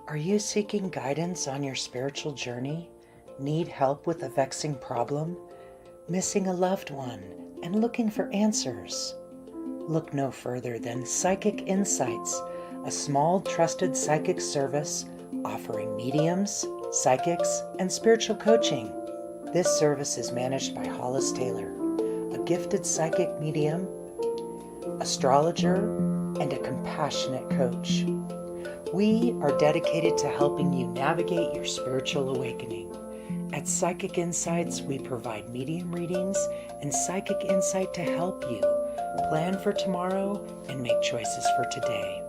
Are you seeking guidance on your spiritual journey? Need help with a vexing problem? Missing a loved one and looking for answers? Look no further than Psychic Insights, a small trusted psychic service offering mediums, psychics, and spiritual coaching. This service is managed by Hollis Taylor, a gifted psychic medium, astrologer, and a compassionate coach. We are dedicated to helping you navigate your spiritual awakening. At Psychic Insights, we provide medium readings and psychic insight to help you plan for tomorrow and make choices for today.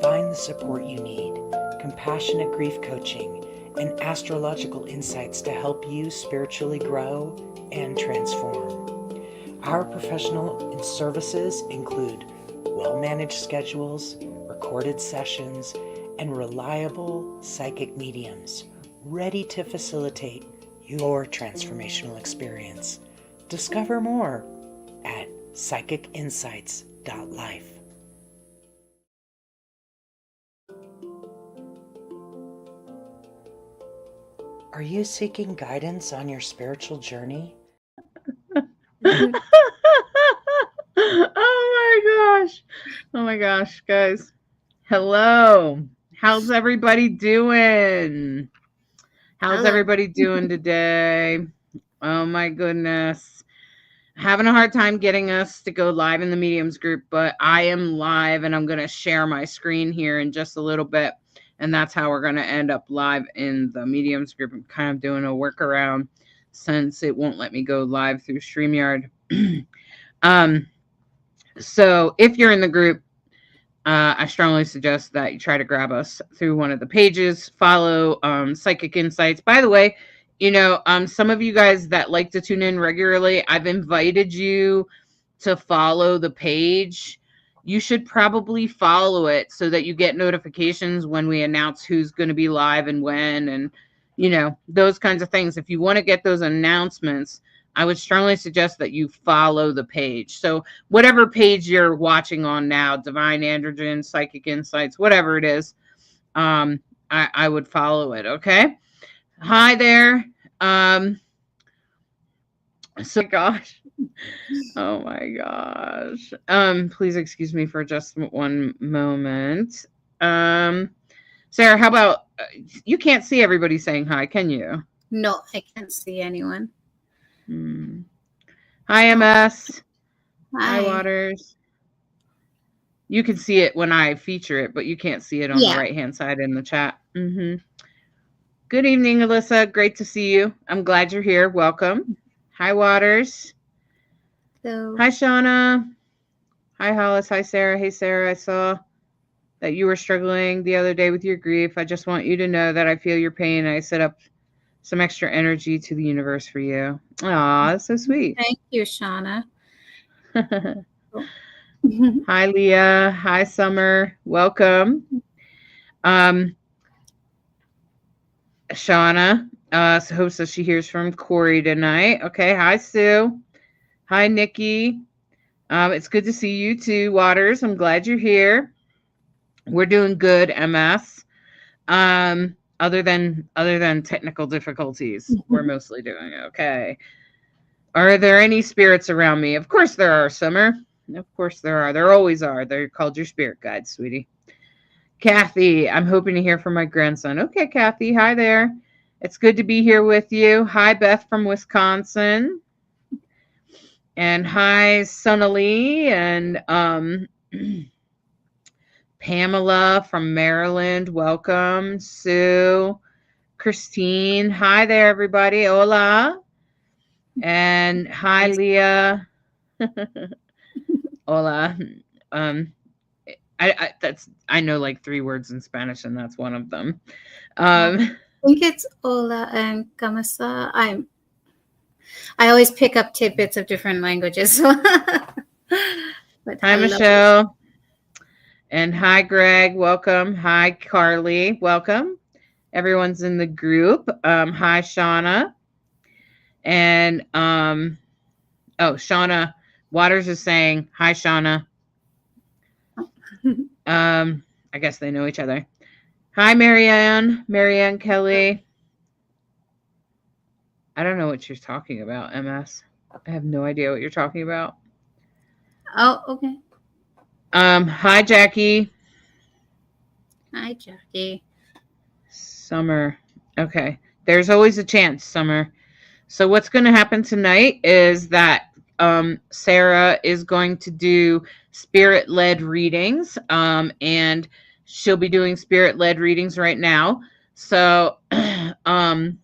Find the support you need, compassionate grief coaching, and astrological insights to help you spiritually grow and transform. Our professional services include well-managed schedules, recorded sessions, and reliable psychic mediums ready to facilitate your transformational experience. Discover more at psychicinsights.life. Are you seeking guidance on your spiritual journey? Oh my gosh, guys. Hello. How's everybody doing? How's everybody doing today? Oh my goodness. Having a hard time getting us to go live in the mediums group, but I am live and I'm going to share my screen here in just a little bit. And that's how we're going to end up live in the mediums group. I'm kind of doing a workaround since it won't let me go live through StreamYard. So if you're in the group, I strongly suggest that you try to grab us through one of the pages, follow Psychic Insights. By the way, you know, some of you guys that like to tune in regularly, I've invited you to follow the page. You should probably follow it so that you get notifications when we announce who's going to be live and when, and, you know, those kinds of things. If you want to get those announcements, I would strongly suggest that you follow the page. So whatever page you're watching on now, Divine Androgen, Psychic Insights, whatever it is, I would follow it. Okay. Hi there. So gosh. Oh my gosh. Please excuse me for just one moment. Sarah, how about you can't see everybody saying hi, can you? No, I can't see anyone. Hi, MS. Hi, Waters. You can see it when I feature it, but you can't see it on the right-hand side in the chat. Good evening, Alyssa. Great to see you. I'm glad you're here. Welcome. Hi, Waters. Hello. Hi, Shauna. Hi, Hollis. Hi, Sarah. Hey, Sarah. I saw that you were struggling the other day with your grief. I just want you to know that I feel your pain. I set up some extra energy to the universe for you. Aw, that's so sweet. Thank you, Shauna. Hi, Leah. Hi, Summer. Welcome. Shauna hopes that she hears from Corey tonight. Okay. Hi, Sue. Hi, Nikki. It's good to see you too, Waters. I'm glad you're here. We're doing good, MS. Other than technical difficulties, we're mostly doing okay. Are there any spirits around me? Of course there are, Summer. Of course there are. There always are. They're called your spirit guides, sweetie. Kathy, I'm hoping to hear from my grandson. Okay, Kathy. Hi there. It's good to be here with you. Hi, Beth from Wisconsin. And hi, Sonali and Pamela from Maryland. Welcome. Sue. Christine. Hi there, everybody. Hola. And hi, Leah. Hola. I know like 3 words in Spanish, and that's one of them. I think it's hola and kamasa. I always pick up tidbits of different languages. But hi, Michelle. And hi, Greg. Welcome. Hi, Carly. Welcome. Everyone's in the group. Hi, Shauna. And Shauna Waters is saying hi, Shauna. I guess they know each other. Hi, Marianne Kelly. I don't know what you're talking about, MS. I have no idea what you're talking about. Oh, okay. Hi, Jackie. Hi, Jackie. Summer. Okay. There's always a chance, Summer. So what's going to happen tonight is that Sarah is going to do spirit-led readings, and she'll be doing spirit-led readings right now. So um,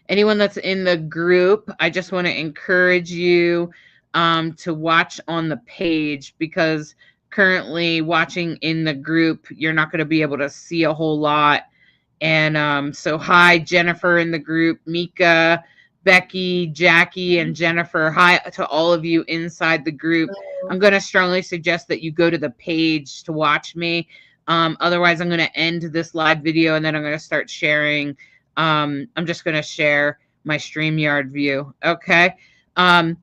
anyone that's in the group, I just want to encourage you to watch on the page, because currently watching in the group, you're not going to be able to see a whole lot. And so hi, Jennifer in the group, Mika, Becky, Jackie, and Jennifer. Hi to all of you inside the group. I'm going to strongly suggest that you go to the page to watch me. Otherwise, I'm going to end this live video and then I'm going to start sharing. I'm just going to share my StreamYard view. Okay. Hi,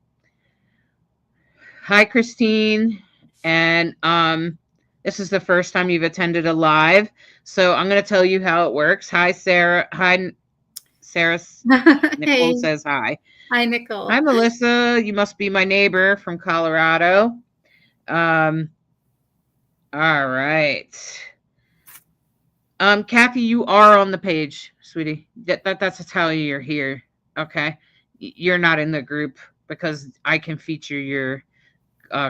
Christine. And this is the first time you've attended a live. So I'm going to tell you how it works. Hi, Sarah. Hi, Sarah. Nicole Hey. says hi. Hi, Nicole. Hi, Melissa. You must be my neighbor from Colorado. All right. Kathy, you are on the page, sweetie. That's how you're here. Okay. You're not in the group because I can feature your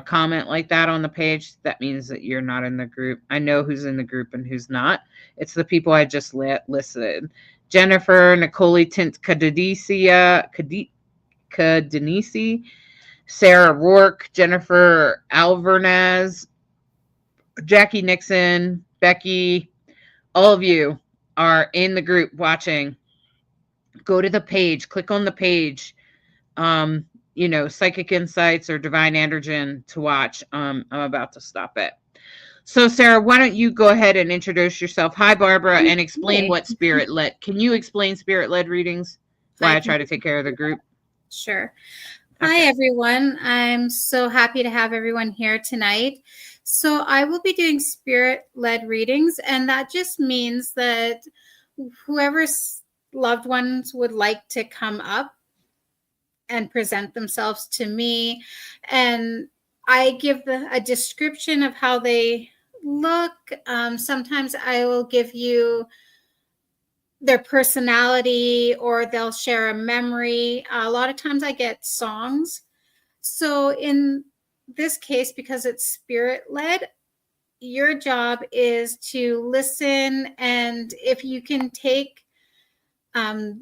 comment like that on the page. That means that you're not in the group. I know who's in the group and who's not. It's the people I just listed. Jennifer, Nicole Tint Cadenisi, Sarah Rourke, Jennifer Alvernaz, Jackie Nixon, Becky, all of you are in the group watching. Go to the page, click on the page. Psychic Insights or Divine Androgen to watch. I'm about to stop it. So, Sarah, why don't you go ahead and introduce yourself? Hi, Barbara, and explain what spirit-led. Can you explain spirit-led readings? Why I try to take care of the group? Sure. Okay. Hi, everyone. I'm so happy to have everyone here tonight. So I will be doing spirit-led readings, and that just means that whoever's loved ones would like to come up and present themselves to me, and I give a description of how they look. Sometimes I will give you their personality, or they'll share a memory. A lot of times I get songs. So in this case, because it's spirit-led, your job is to listen, and if you can take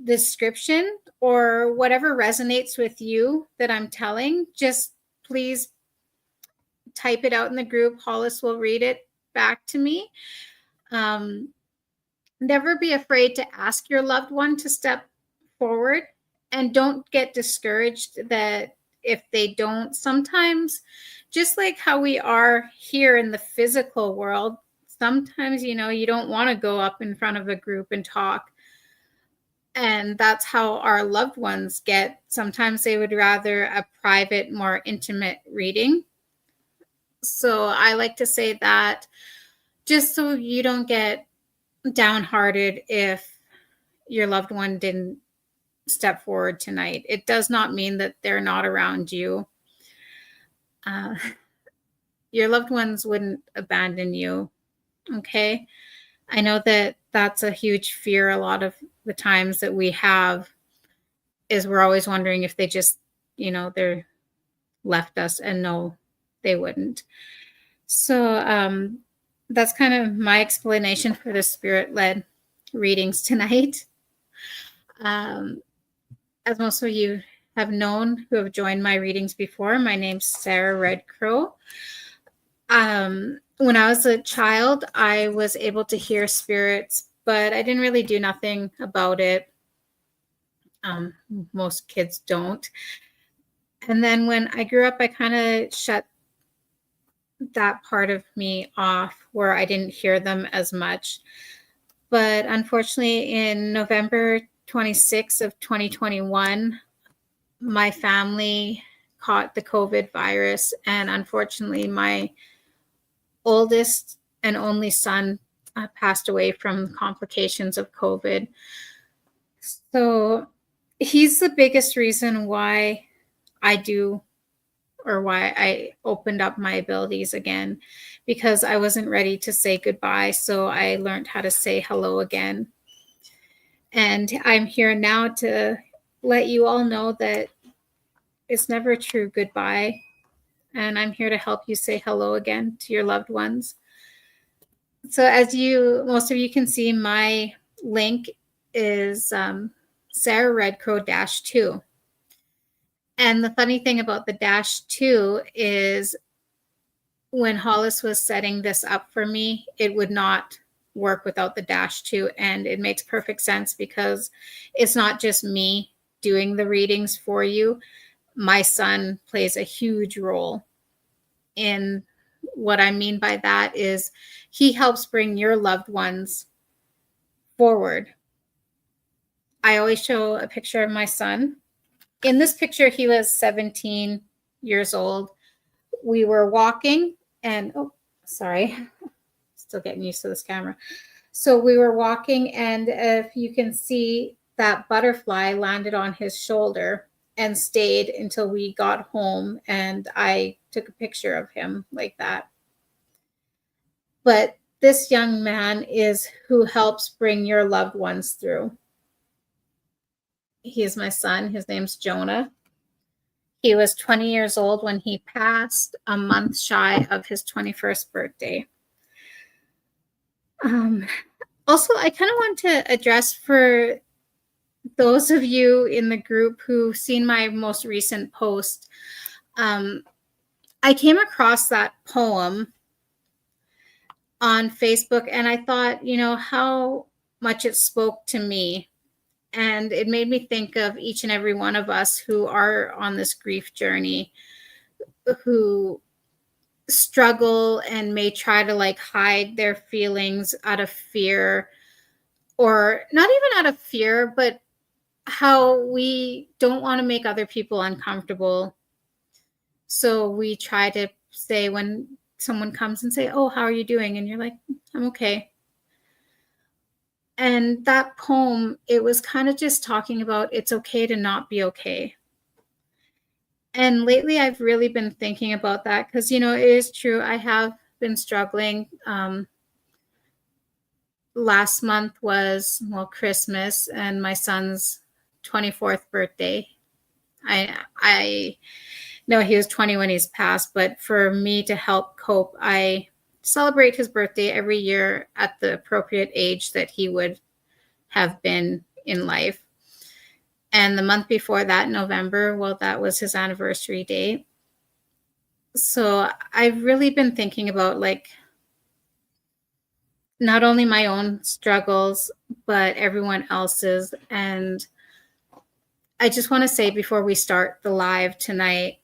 description or whatever resonates with you that I'm telling, just please type it out in the group. Hollis will read it back to me. Never be afraid to ask your loved one to step forward, and don't get discouraged that if they don't. Sometimes, just like how we are here in the physical world, sometimes, you don't want to go up in front of a group and talk. And that's how our loved ones get. Sometimes they would rather a private, more intimate reading. So I like to say that just so you don't get downhearted if your loved one didn't step forward tonight. It does not mean that they're not around you. Your loved ones wouldn't abandon you. Okay. I know that that's a huge fear a lot of the times that we have, is we're always wondering if they just, they're left us, and no, they wouldn't. So that's kind of my explanation for the spirit-led readings tonight. As most of you have known who have joined my readings before, my name's Sarah Redcrow. When I was a child, I was able to hear spirits, but I didn't really do nothing about it. Most kids don't. And then when I grew up, I kind of shut that part of me off, where I didn't hear them as much. But unfortunately, in November 26th of 2021, my family caught the COVID virus. And unfortunately, my oldest and only son passed away from complications of COVID. So he's the biggest reason why I do, or why I opened up my abilities again, because I wasn't ready to say goodbye. So I learned how to say hello again. And I'm here now to let you all know that it's never a true goodbye. And I'm here to help you say hello again to your loved ones. So as most of you can see, my link is Sarah Redcrow -2. And the funny thing about the -2 is when Hollis was setting this up for me, it would not work without the -2. And it makes perfect sense because it's not just me doing the readings for you. My son plays a huge role in what I mean by that is he helps bring your loved ones forward. I always show a picture of my son. In this picture, he was 17 years old. We were walking and, oh, sorry, still getting used to this camera. So we were walking, and if you can see, that butterfly landed on his shoulder and stayed until we got home, and I took a picture of him like that. But this young man is who helps bring your loved ones through. He is my son. His name's Jonah. He was 20 years old when he passed, a month shy of his 21st birthday. Also, I kind of want to address for those of you in the group who've seen my most recent post. I came across that poem on Facebook, and I thought, how much it spoke to me. And it made me think of each and every one of us who are on this grief journey, who struggle and may try to hide their feelings out of fear, or not even out of fear, but how we don't want to make other people uncomfortable. So we try to say, when someone comes and say, "Oh, how are you doing?" And you're like, "I'm okay." And that poem, it was kind of just talking about it's okay to not be okay. And lately I've really been thinking about that because, it is true. I have been struggling. Last month was, Christmas and my son's 24th birthday. I know he was 20 when he's passed, but for me to help cope, I celebrate his birthday every year at the appropriate age that he would have been in life. And the month before that, November, that was his anniversary date. So I've really been thinking about not only my own struggles, but everyone else's. And I just want to say before we start the live tonight,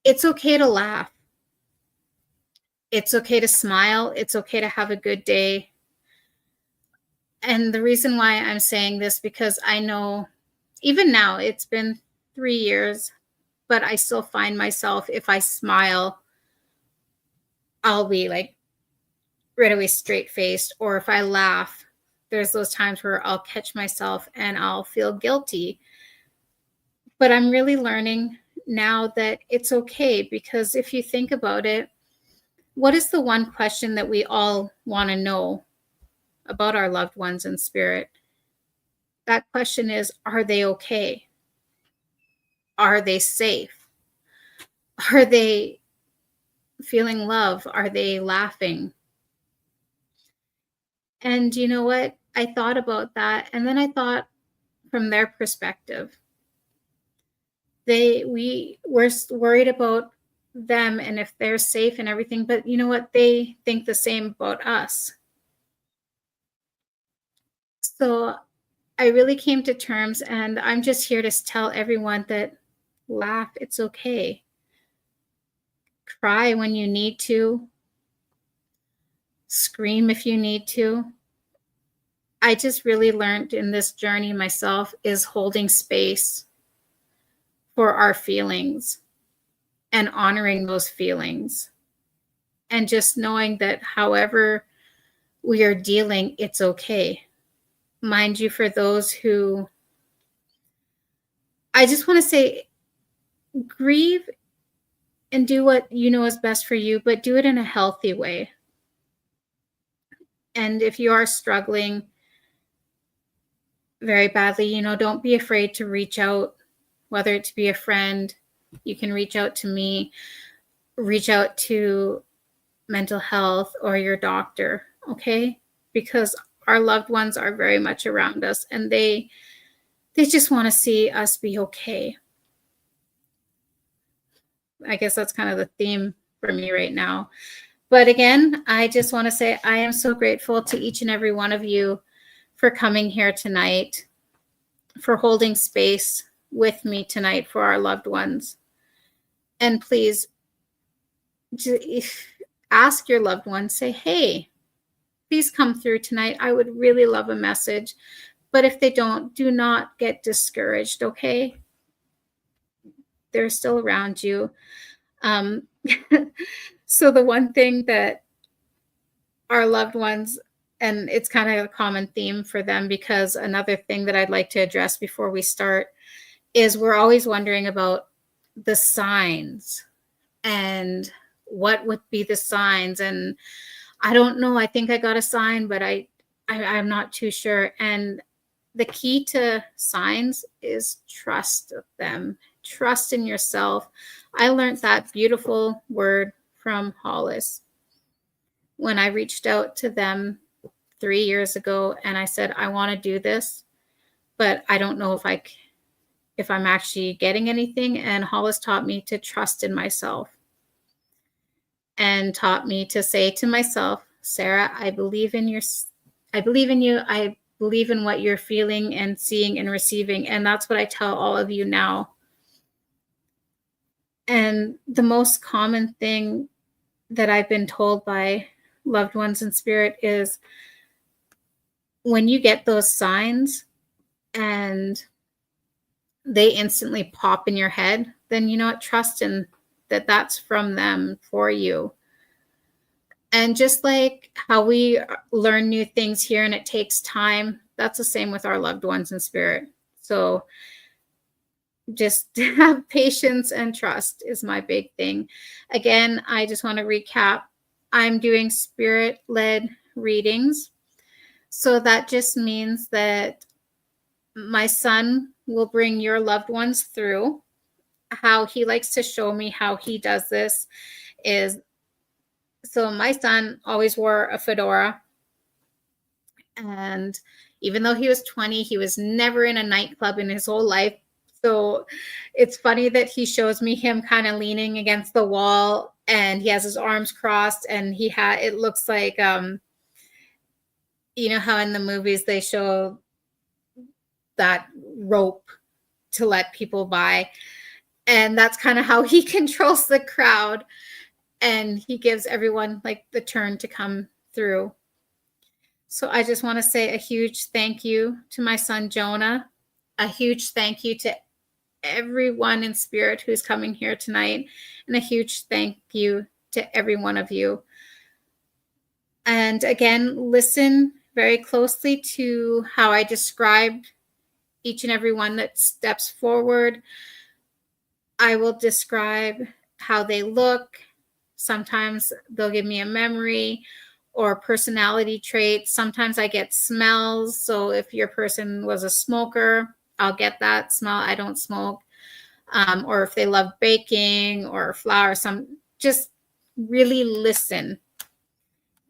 it's okay to laugh. It's okay to smile. It's okay to have a good day. And the reason why I'm saying this, because I know even now it's been 3 years, but I still find myself, if I smile, I'll be right away straight faced. Or if I laugh, there's those times where I'll catch myself and I'll feel guilty. But I'm really learning now that it's okay, because if you think about it, what is the one question that we all want to know about our loved ones in spirit? That question is, are they okay? Are they safe? Are they feeling love? Are they laughing? And you know what? I thought about that, and then I thought from their perspective. We're worried about them and if they're safe and everything, but you know what? They think the same about us. So I really came to terms, and I'm just here to tell everyone that laugh, it's okay. Cry when you need to. Scream if you need to. I just really learned in this journey myself is holding space for our feelings and honoring those feelings. and just knowing that however we are dealing, it's okay. Mind you, for those who, I just want to say, grieve and do what you know is best for you, but do it in a healthy way. And if you are struggling very badly, you know, don't be afraid to reach out, whether it to be a friend. You can reach out to me, reach out to mental health or your doctor, okay? Because our loved ones are very much around us, and they just want to see us be okay. I guess that's kind of the theme for me right now. But again, I just want to say I am so grateful to each and every one of you for coming here tonight, for holding space with me tonight for our loved ones. And please, ask your loved ones, say, hey, please come through tonight. I would really love a message. But if they don't, do not get discouraged, okay? They're still around you. So the one thing that our loved ones, and it's kind of a common theme for them, because another thing that I'd like to address before we start is we're always wondering about the signs and what would be the signs. And I don't know, I think I got a sign, but I'm not too sure. And the key to signs is trust them. Trust in yourself. I learned that beautiful word from Hollis when I reached out to them 3 years ago, and I said, I want to do this, but I don't know if I'm actually getting anything. And Hollis taught me to trust in myself, and taught me to say to myself, Sarah, I believe in you. I believe in what you're feeling and seeing and receiving. And that's what I tell all of you now. And the most common thing that I've been told by loved ones in spirit is when you get those signs and they instantly pop in your head, then you know what, trust in that that's from them for you. And just like how we learn new things here and it takes time, that's the same with our loved ones in spirit. So just have patience and trust is my big thing. Again, I just want to recap. I'm doing spirit-led readings. So that just means that my son will bring your loved ones through. How he likes to show me how he does this is, so my son always wore a fedora. And even though he was 20, he was never in a nightclub in his whole life. So it's funny that he shows me him kind of leaning against the wall, and he has his arms crossed, and it looks like, you know how in the movies they show that rope to let people by. And that's kind of how he controls the crowd. And he gives everyone like the turn to come through. So I just want to say a huge thank you to my son, Jonah. A huge thank you to everyone in spirit who's coming here tonight. And a huge thank you to every one of you. And again, listen very closely to how I described each and every one that steps forward. I will describe how they look. Sometimes they'll give me a memory or personality traits. Sometimes I get smells. So if your person was a smoker, I'll get that smell. I don't smoke. Or if they love baking or flour, just really listen.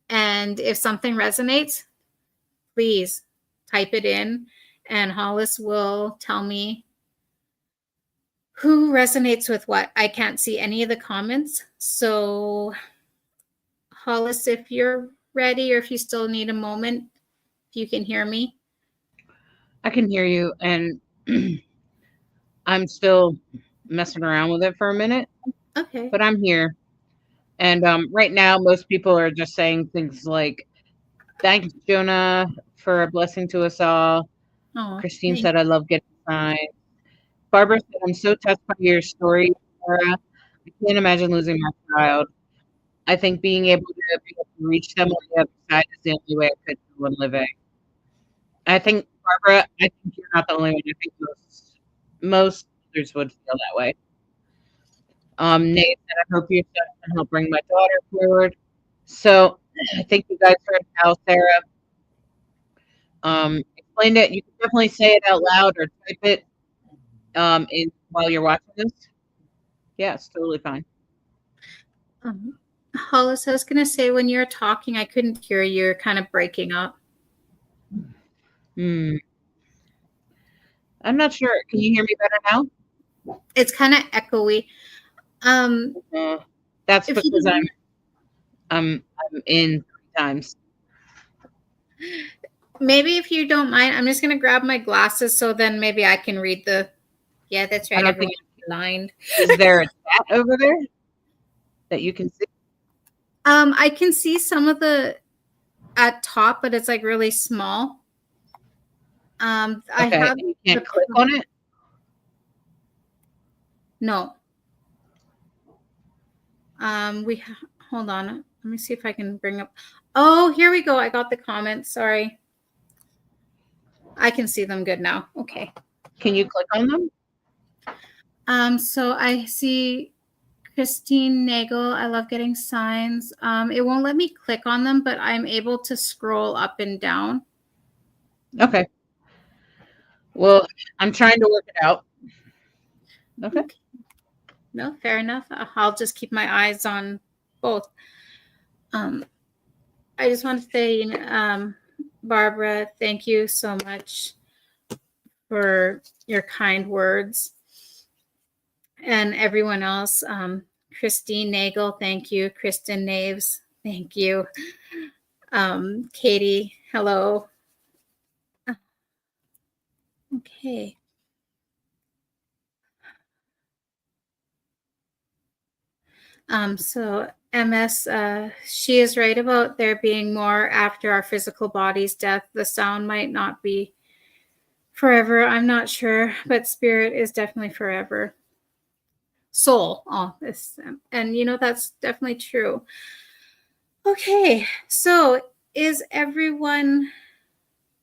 And if something resonates, please type it in, and Hollis will tell me who resonates with what. I can't see any of the comments. So Hollis, if you're ready, or if you still need a moment, if you can hear me. I can hear you, and I'm still messing around with it for a minute. Okay. But I'm here. And right now, most people are just saying things like, thanks, Jonah, for a blessing to us all. Oh, Christine said, I love getting signs. Barbara said, I'm so touched by your story, Sarah. I can't imagine losing my child. I think being able to reach them on the other side is the only way I could go on living. I think, Barbara, I think you're not the only one. I think most others would feel that way. Nate said, I hope your son can help bring my daughter forward. So I think you guys heard how Sarah explained it. You can definitely say it out loud or type it while you're watching this. Yeah, it's totally fine. Hollis, I was going to say, when you're talking, I couldn't hear you. You're kind of breaking up. I'm not sure. Can you hear me better now? It's kind of echoey. That's because I'm in 3 times. Maybe if you don't mind, I'm just going to grab my glasses so then maybe I can read the. Yeah, that's right. Everyone's blind. Is there a chat over there that you can see? I can see some of the at top, but it's like really small. Okay, you can't click on it? No. Hold on. Let me see if I can bring up. Oh, here we go. I got the comments. Sorry. I can see them good now. Okay. Can you click on them? So I see Christine Nagel. I love getting signs. It won't let me click on them, but I'm able to scroll up and down. Okay. Well, I'm trying to work it out. Okay. No, fair enough. I'll just keep my eyes on both. I just want to say, Barbara, thank you so much for your kind words. And everyone else, Christine Nagel, thank you. Kristen Naves, thank you. Katie, hello. Okay. So MS, she is right about there being more after our physical body's death. The sound might not be forever. I'm not sure, but spirit is definitely forever. Soul, and you know, that's definitely true. Okay, so is everyone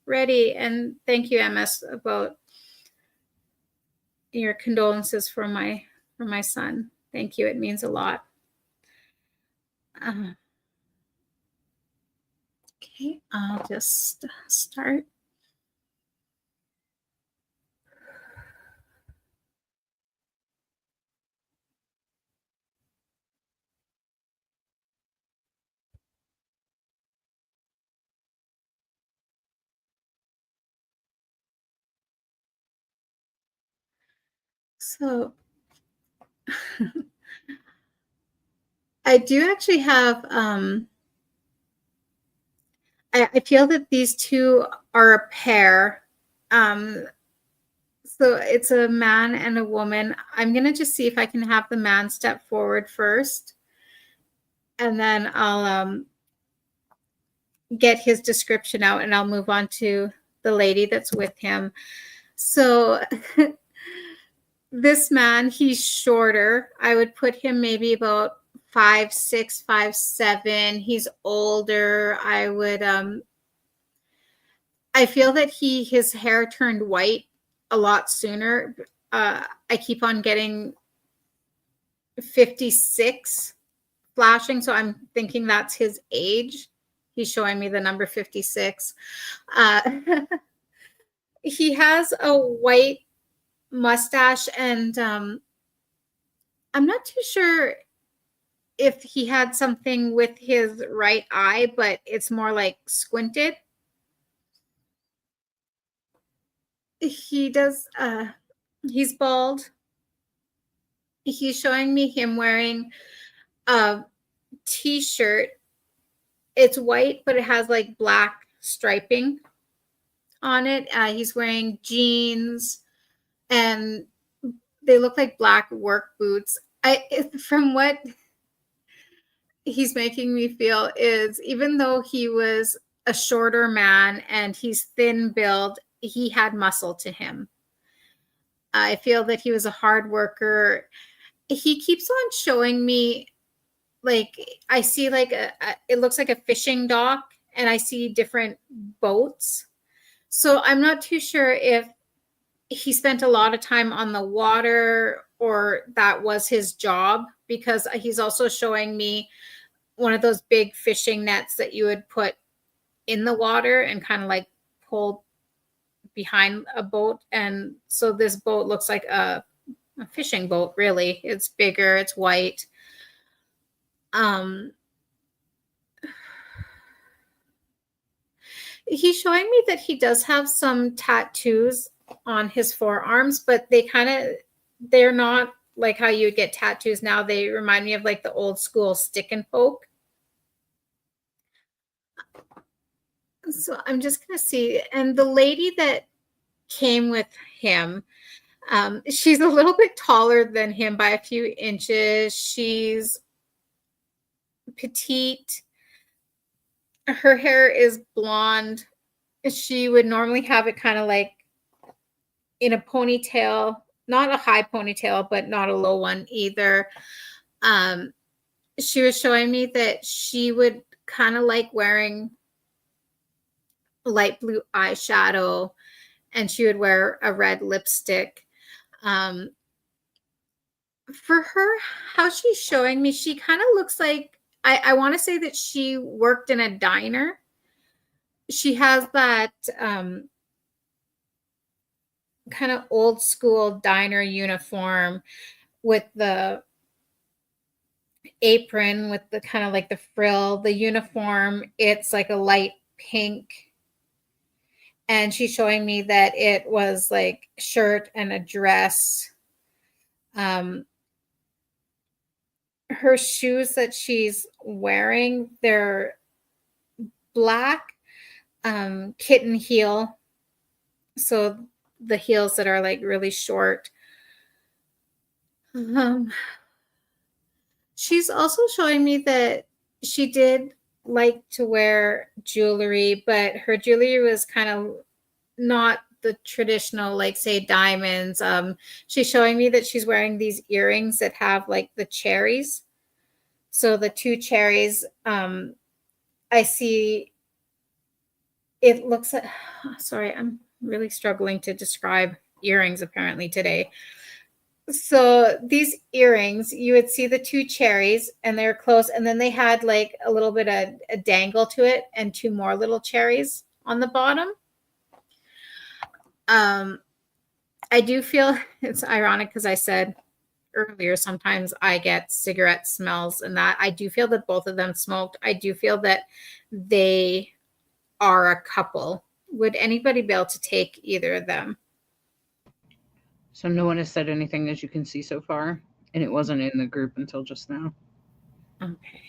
ready? And thank you, MS, about your condolences for my son. Thank you. It means a lot. Okay, I'll just start. So I do actually have, I feel that these two are a pair. So it's a man and a woman. I'm going to just see if I can have the man step forward first. And then I'll get his description out and I'll move on to the lady that's with him. So this man, he's shorter. I would put him maybe about 5'6", 5'7". He's older. I would I feel that his hair turned white a lot sooner. I keep on getting 56 flashing, so I'm thinking that's his age. He's showing me the number 56. He has a white mustache, and I'm not too sure if he had something with his right eye, but it's more like squinted. He does, he's bald. He's showing me him wearing a t-shirt. It's white, but it has like black striping on it. He's wearing jeans and they look like black work boots. From what he's making me feel is, even though he was a shorter man and he's thin build, he had muscle to him. I feel that he was a hard worker. He keeps on showing me like I see like it looks like a fishing dock, and I see different boats. So I'm not too sure if he spent a lot of time on the water or that was his job, because he's also showing me one of those big fishing nets that you would put in the water and kind of like pull behind a boat. And so this boat looks like a fishing boat, really. It's bigger, it's white. He's showing me that he does have some tattoos on his forearms, but they're not like how you would get tattoos now. They remind me of like the old school stick and poke. So I'm just gonna see. And the lady that came with him, she's a little bit taller than him by a few inches. She's petite. Her hair is blonde. She would normally have it kind of like in a ponytail, not a high ponytail, but not a low one either. She was showing me that she would kind of like wearing light blue eyeshadow, and she would wear a red lipstick. For her, how she's showing me, she kind of looks like, I want to say that she worked in a diner. She has that kind of old school diner uniform with the apron with the kind of like the frill. The uniform, it's like a light pink. And she's showing me that it was like shirt and a dress. Her shoes that she's wearing, they're black kitten heel. So the heels that are like really short. She's also showing me that she did like to wear jewelry, but her jewelry was kind of not the traditional, like say diamonds. She's showing me that she's wearing these earrings that have like the cherries. So the two cherries, I see, it looks like, sorry, I'm really struggling to describe earrings apparently today. So these earrings, you would see the two cherries and they're close, and then they had like a little bit of a dangle to it and two more little cherries on the bottom. I do feel it's ironic because I said earlier, sometimes I get cigarette smells, and that I do feel that both of them smoked. I do feel that they are a couple. Would anybody be able to take either of them? So no one has said anything, as you can see so far, and it wasn't in the group until just now. Okay.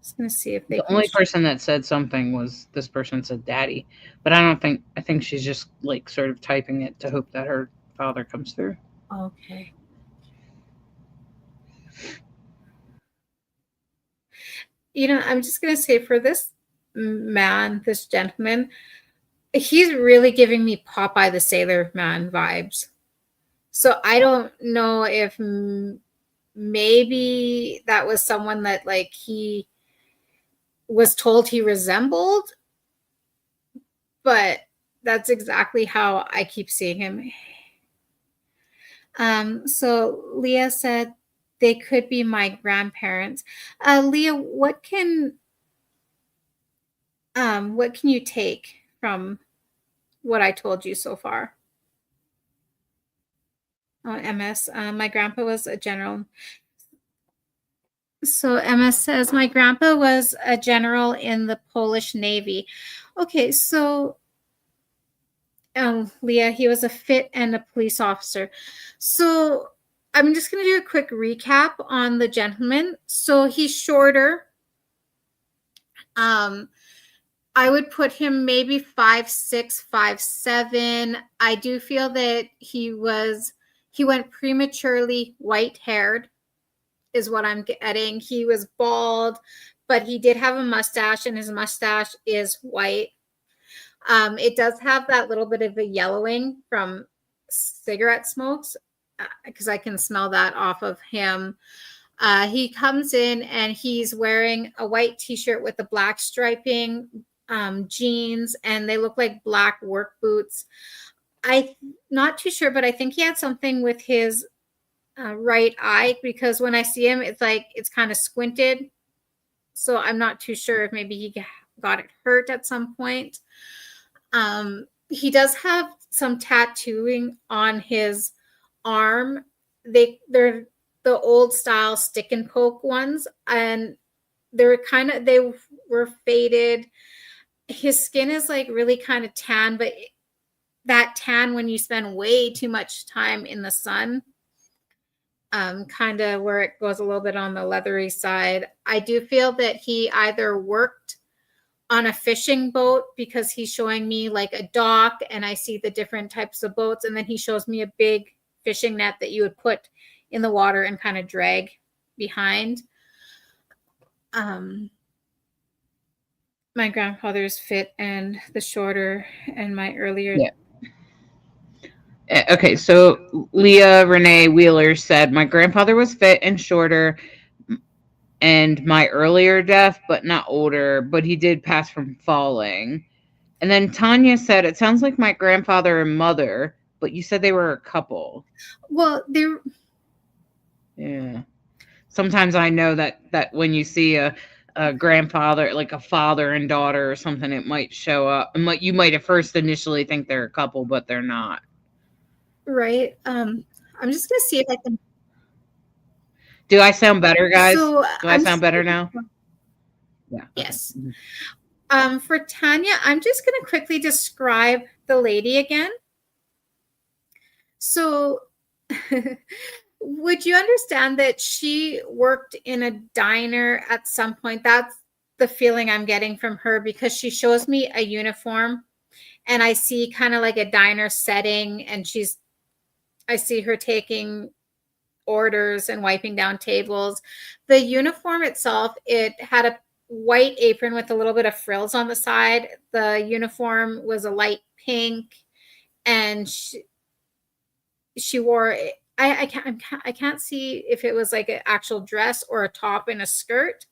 Just gonna see if they. The only person that said something was this person said daddy, but I think she's just like sort of typing it to hope that her father comes through. Okay. I'm just gonna say, for this man, this gentleman, he's really giving me Popeye the Sailor Man vibes. So I don't know if maybe that was someone that like he was told he resembled, but that's exactly how I keep seeing him. So Leah said they could be my grandparents. Leah, what can you take from what I told you so far? MS, my grandpa was a general. So MS says my grandpa was a general in the Polish Navy. Okay, so Leah, he was a fit and a police officer. So I'm just going to do a quick recap on the gentleman. So he's shorter. I would put him maybe 5'6", 5'7". I do feel that he went prematurely white-haired is what I'm getting. He was bald, but he did have a mustache, and his mustache is white. It does have that little bit of a yellowing from cigarette smokes. because I can smell that off of him. He comes in and he's wearing a white t-shirt with the black striping, jeans, and they look like black work boots. I'm not too sure, but I think he had something with his right eye, because when I see him, it's like it's kind of squinted. So I'm not too sure if maybe he got it hurt at some point. He does have some tattooing on his arm. They're the old style stick and poke ones, and they were faded. His skin is like really kind of tan, but that tan when you spend way too much time in the sun, kind of where it goes a little bit on the leathery side. I do feel that he either worked on a fishing boat, because he's showing me like a dock and I see the different types of boats, and then he shows me a big fishing net that you would put in the water and kind of drag behind. My grandfather's fit and the shorter, and my earlier. Yeah. Okay, so Leah Renee Wheeler said, my grandfather was fit and shorter and my earlier death, but not older, but he did pass from falling. And then Tanya said, it sounds like my grandfather and mother, but you said they were a couple. Well, they're... Yeah. Sometimes I know that when you see a grandfather, like a father and daughter or something, it might show up. You might at first initially think they're a couple, but they're not. Right. I'm just going to see if I can. Do I sound better, guys? So, do I sound better now? Yeah. Yes. For Tanya, I'm just going to quickly describe the lady again. So, would you understand that she worked in a diner at some point? That's the feeling I'm getting from her, because she shows me a uniform and I see kind of like a diner setting, and I see her taking orders and wiping down tables. The uniform itself, it had a white apron with a little bit of frills on the side. The uniform was a light pink, and she wore it. I can't see if it was like an actual dress or a top and a skirt.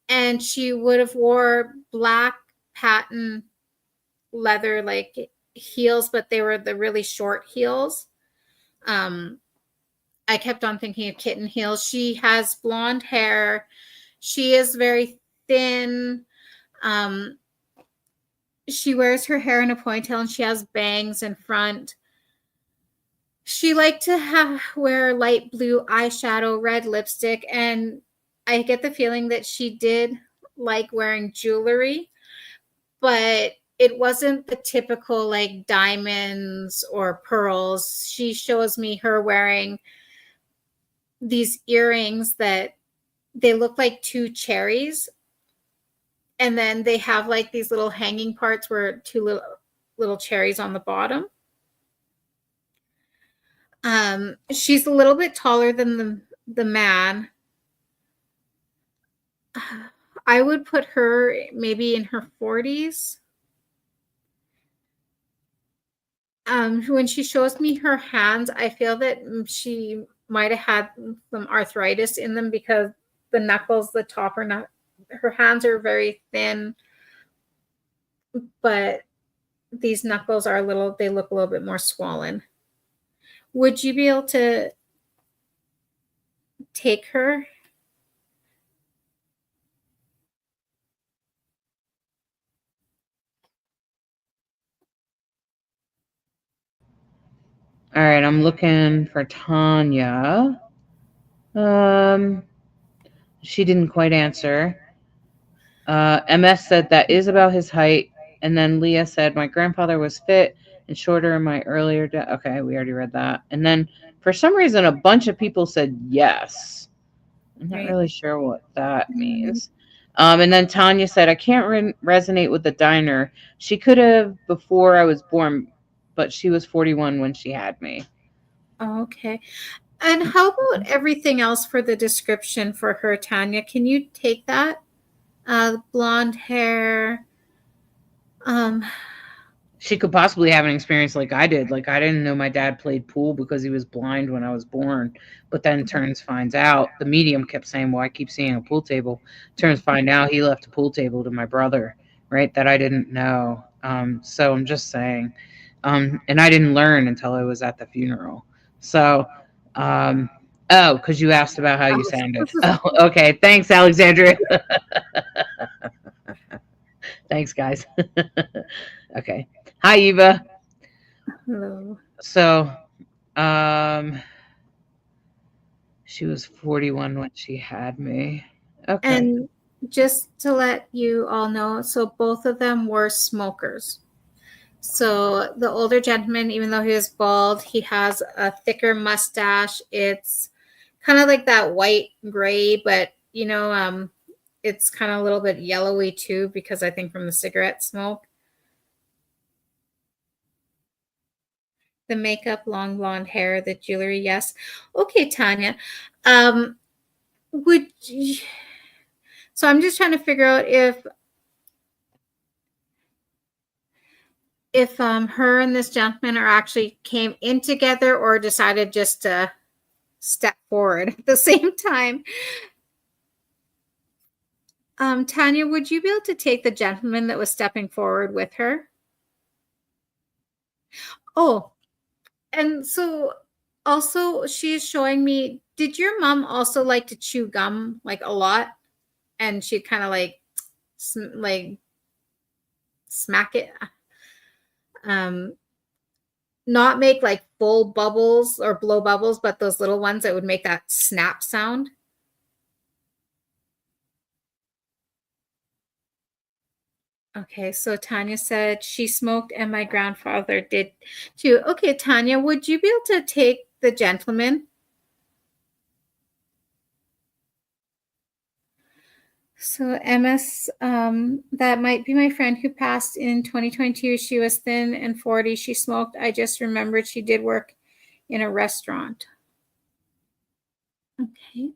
And she would have wore black patent leather like heels, but they were the really short heels. I kept on thinking of kitten heels. She has blonde hair. She is very thin. She wears her hair in a ponytail and she has bangs in front. She liked to wear light blue eyeshadow, red lipstick, and I get the feeling that she did like wearing jewelry, but it wasn't the typical like diamonds or pearls. She shows me her wearing these earrings that they look like two cherries, and then they have like these little hanging parts where two little cherries on the bottom. She's a little bit taller than the man. I would put her maybe in her 40s. When she shows me her hands, I feel that she might have had some arthritis in them, because the knuckles, the top are not, her hands are very thin, but these knuckles are they look a little bit more swollen. Would you be able to take her? All right, I'm looking for Tanya. She didn't quite answer. MS said that is about his height. And then Leah said, my grandfather was fit and shorter in my earlier death. Okay, we already read that. And then for some reason, a bunch of people said yes. I'm not really sure what that means. And then Tanya said, I can't resonate with the diner. She could have before I was born, but she was 41 when she had me. Okay. And how about everything else for the description for her, Tanya? Can you take that? Blonde hair. she could possibly have an experience like I did. Like, I didn't know my dad played pool because he was blind when I was born. But then Turns finds out, the medium kept saying, well, I keep seeing a pool table. Turns find out he left a pool table to my brother, right? That I didn't know. So I'm just saying. And I didn't learn until I was at the funeral. So, oh, because you asked about how you sounded. Oh, okay. Thanks, Alexandria. Thanks, guys. Okay. Hi, Eva. Hello. So, um, she was 41 when she had me. Okay. And just to let you all know, so both of them were smokers. So the older gentleman, even though he was bald, he has a thicker mustache. It's kind of like that white gray, but it's kind of a little bit yellowy too, because I think from the cigarette smoke. The makeup, long blonde hair, the jewelry, yes. Okay, Tanya. Would you, so I'm just trying to figure out if her and this gentleman are actually came in together or decided just to step forward at the same time. Tanya, would you be able to take the gentleman that was stepping forward with her? Oh, and so also she's showing me, did your mom also like to chew gum like a lot? And she'd kind of like smack it. Not make like full bubbles or blow bubbles, but those little ones that would make that snap sound. Okay, so Tanya said she smoked and my grandfather did too. Okay, Tanya, would you be able to take the gentleman? So MS, that might be my friend who passed in 2022. She was thin and 40. She smoked. I just remembered she did work in a restaurant. Okay.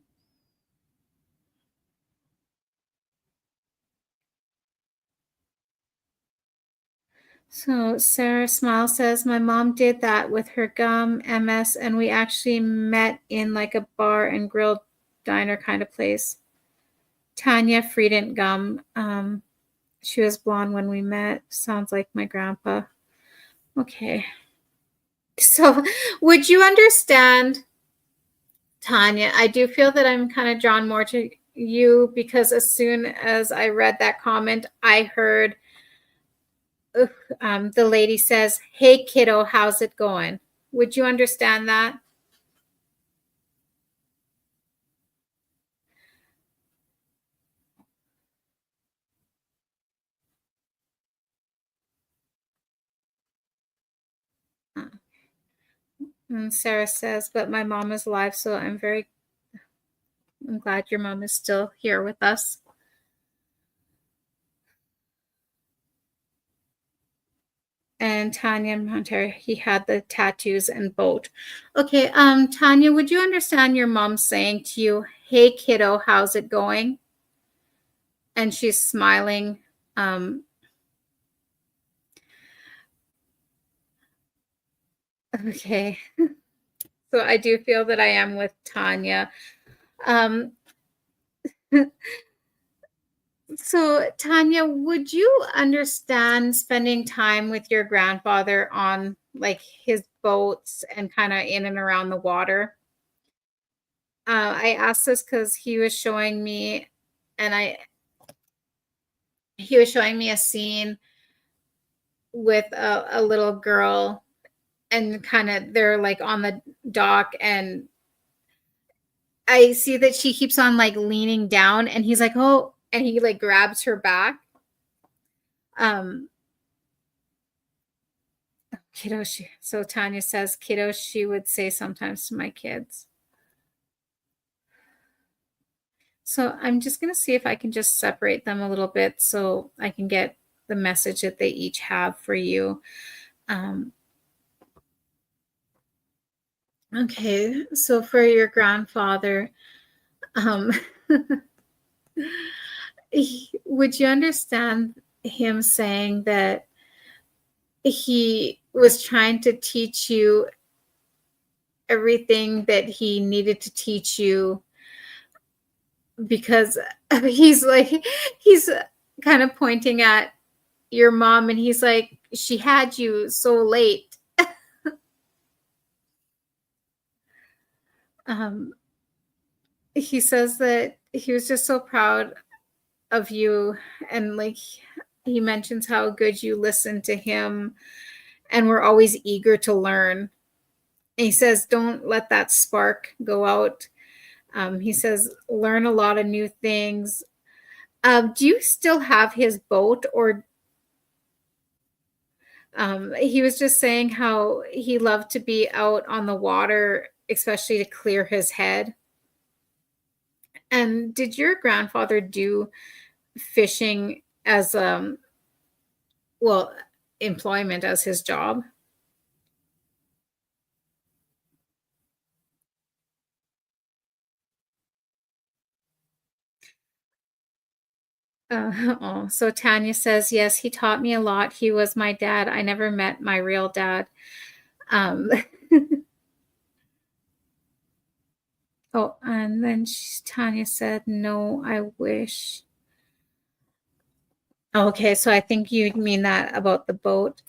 So Sarah Smile says, my mom did that with her gum, MS, and we actually met in like a bar and grill diner kind of place. Tanya Frieden gum. She was blonde when we met. Sounds like my grandpa. Okay. So would you understand, Tanya? I do feel that I'm kind of drawn more to you because as soon as I read that comment, I heard the lady says, hey, kiddo, how's it going? Would you understand that? And Sarah says, but my mom is alive, so I'm glad your mom is still here with us. And Tanya Montero, he had the tattoos and boat. Okay, Tanya, would you understand your mom saying to you, hey, kiddo, how's it going? And she's smiling. Okay. So I do feel that I am with Tanya. So Tanya, would you understand spending time with your grandfather on like his boats and kind of in and around the water? I asked this because he was showing me, he was showing me a scene with a little girl, and kind of they're like on the dock, and I see that she keeps on like leaning down, and he's like, oh, and he like grabs her back. Kiddo, so Tanya says, kiddo, she would say sometimes to my kids. So I'm just going to see if I can just separate them a little bit so I can get the message that they each have for you. Okay, so for your grandfather, would you understand him saying that he was trying to teach you everything that he needed to teach you, because he's kind of pointing at your mom, and he's like, she had you so late. He says that he was just so proud of you, and like he mentions how good you listen to him and we're always eager to learn. And he says, don't let that spark go out. He says, learn a lot of new things. Do you still have his boat? Or he was just saying how he loved to be out on the water, especially to clear his head. And did your grandfather do fishing as employment as his job? So Tanya says, yes, he taught me a lot. He was my dad. I never met my real dad. Um, and then Tanya said, no, I wish. Okay, so I think you mean that about the boat.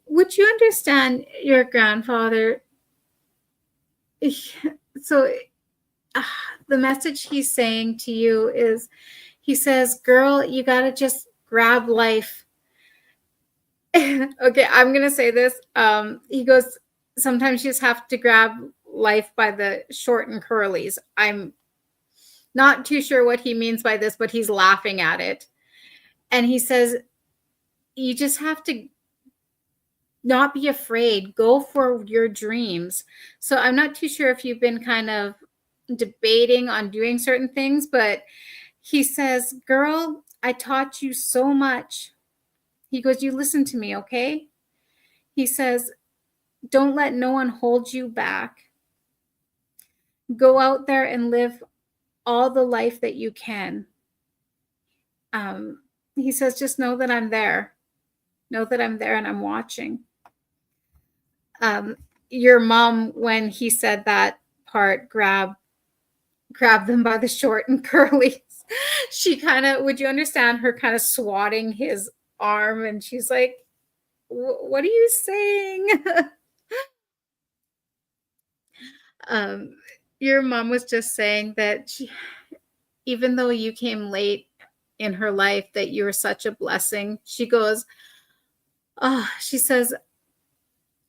Would you understand your grandfather? So the message he's saying to you is, he says, girl, you got to just grab life. Okay, I'm going to say this. He goes, sometimes you just have to grab life by the short and curlies. I'm not too sure what he means by this, but he's laughing at it. And he says, you just have to not be afraid. Go for your dreams. So I'm not too sure if you've been kind of debating on doing certain things, but he says, girl, I taught you so much. He goes, you listen to me, okay? He says, don't let no one hold you back. Go out there and live all the life that you can. He says, just know that I'm there. Know that I'm there and I'm watching. Your mom, when he said that part, grab them by the short and curlies, she kind of, would you understand her kind of swatting his arm, and she's like, what are you saying? Your mom was just saying that even though you came late in her life, that you were such a blessing. She goes, she says,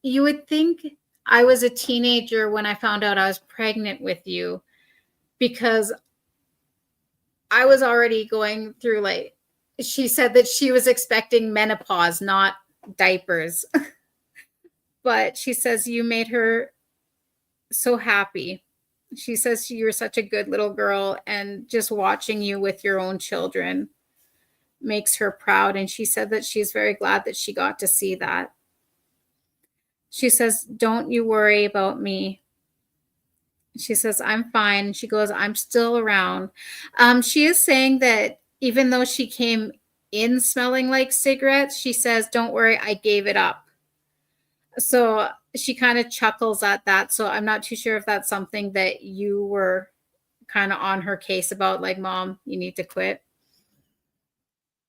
you would think I was a teenager when I found out I was pregnant with you, because I was already going through, like, she said that she was expecting menopause, not diapers. But she says you made her so happy. She says you're such a good little girl, and just watching you with your own children makes her proud. And she said that she's very glad that she got to see that. She says, don't you worry about me. She says, I'm fine. She goes, I'm still around. She is saying that even though she came in smelling like cigarettes, she says, don't worry, I gave it up. So she kind of chuckles at that. So I'm not too sure if that's something that you were kind of on her case about, like, Mom, you need to quit.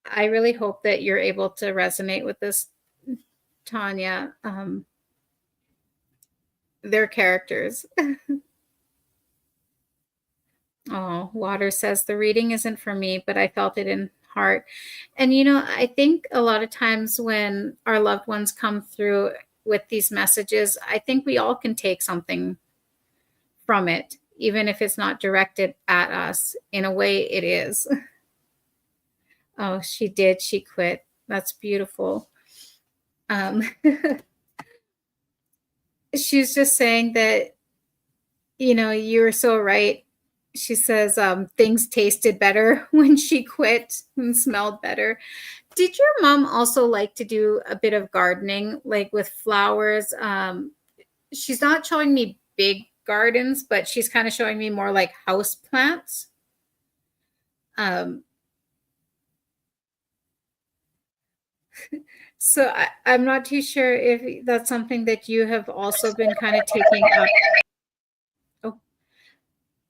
I really hope that you're able to resonate with this, Tanya. Their characters. Oh, Water says, the reading isn't for me, but I felt it in heart. And, I think a lot of times when our loved ones come through with these messages, I think we all can take something from it, even if it's not directed at us. In a way, it is. Oh, she did. She quit. That's beautiful. She's just saying that, you were so right. She says things tasted better when she quit and smelled better. Did your mom also like to do a bit of gardening, like with flowers? She's not showing me big gardens, but she's kind of showing me more like house plants. So I'm not too sure if that's something that you have also been kind of taking up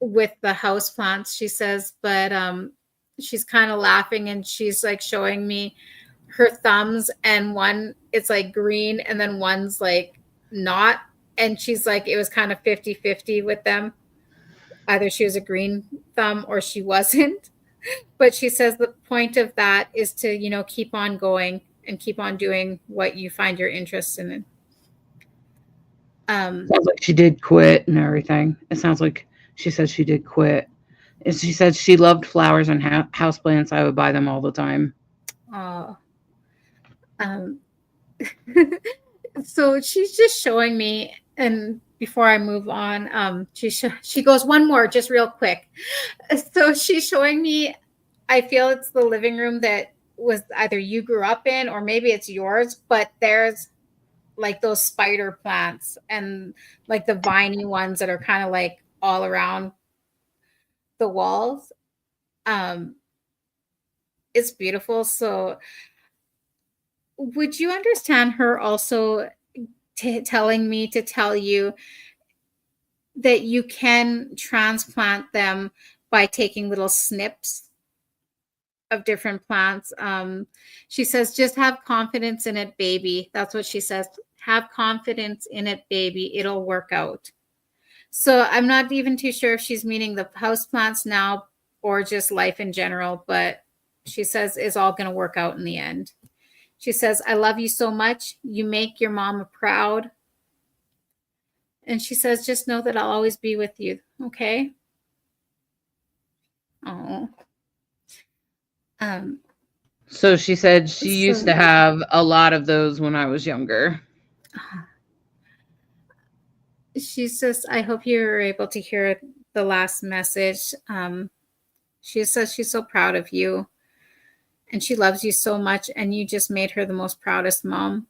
with the house plants, she says, but she's kind of laughing and she's like showing me her thumbs, and one it's like green and then one's like not, and she's like it was kind of 50-50 with them. Either she was a green thumb or she wasn't. But she says the point of that is to, keep on going and keep on doing what you find your interest in. Sounds like she did quit and everything. It sounds like she said she did quit. And she said she loved flowers and houseplants. I would buy them all the time. Oh. So she's just showing me, and before I move on, she goes one more, just real quick. So she's showing me, I feel it's the living room that was either you grew up in or maybe it's yours, but there's like those spider plants and like the viney ones that are kind of like all around the walls. It's beautiful. So would you understand her also telling me to tell you that you can transplant them by taking little snips of different plants? She says, just have confidence in it, baby. That's what she says. Have confidence in it, baby. It'll work out. So I'm not even too sure if she's meaning the house plants now or just life in general, but she says it's all going to work out in the end. She says, I love you so much. You make your mama proud. And she says, just know that I'll always be with you. Okay. Oh. So she said she used to have a lot of those when I was younger. She says, I hope you were able to hear the last message. She says she's so proud of you and she loves you so much, and you just made her the most proudest mom.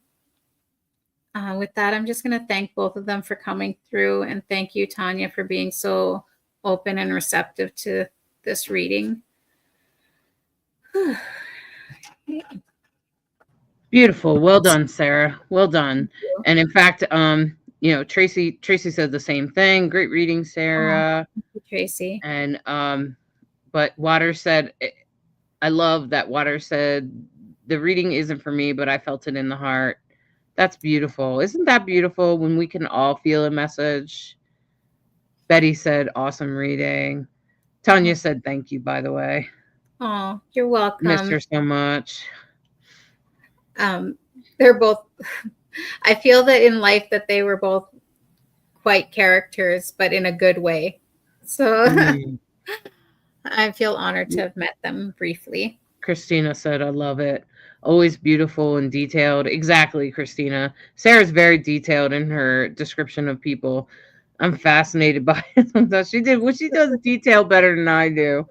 With that, I'm just going to thank both of them for coming through, and thank you, Tanya, for being so open and receptive to this reading. Beautiful. Well done, Sarah. Well done. And in fact, Tracy said the same thing. Great reading, Sarah. Thank you, Tracy. And but Water said, I love that Water said the reading isn't for me, but I felt it in the heart. That's beautiful. Isn't that beautiful when we can all feel a message? Betty said, awesome reading. Tanya said, thank you, by the way. Oh, you're welcome. Miss her so much. They're both, I feel that in life that they were both quite characters, but in a good way. So I feel honored to have met them briefly. Christina said, I love it. Always beautiful and detailed. Exactly, Christina. Sarah's very detailed in her description of people. I'm fascinated by it sometimes. She does detail better than I do.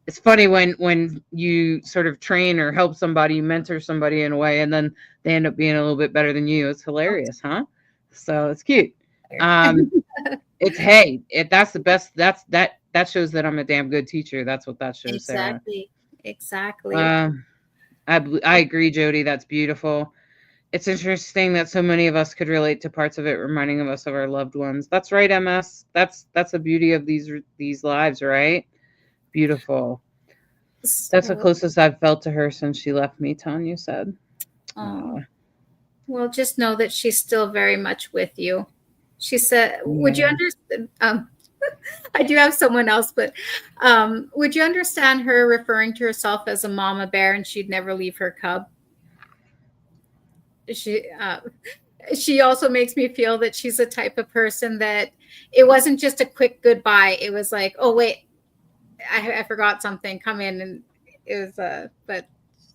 It's funny when you sort of train or help somebody, mentor somebody in a way, and then they end up being a little bit better than you. It's hilarious, huh? So it's cute. That's the best. That shows that I'm a damn good teacher. That's what that shows, Sarah. Exactly. I agree, Jody. That's beautiful. It's interesting that so many of us could relate to parts of it, reminding us of our loved ones. That's right, MS. That's the beauty of these lives, right? Beautiful. That's the closest I've felt to her since she left me, Tanya said. Well, just know that she's still very much with you. She said, would you understand? I do have someone else, but would you understand her referring to herself as a mama bear and she'd never leave her cub? She also makes me feel that she's the type of person that it wasn't just a quick goodbye. It was like, oh, wait, I forgot something. Come in. And it was, but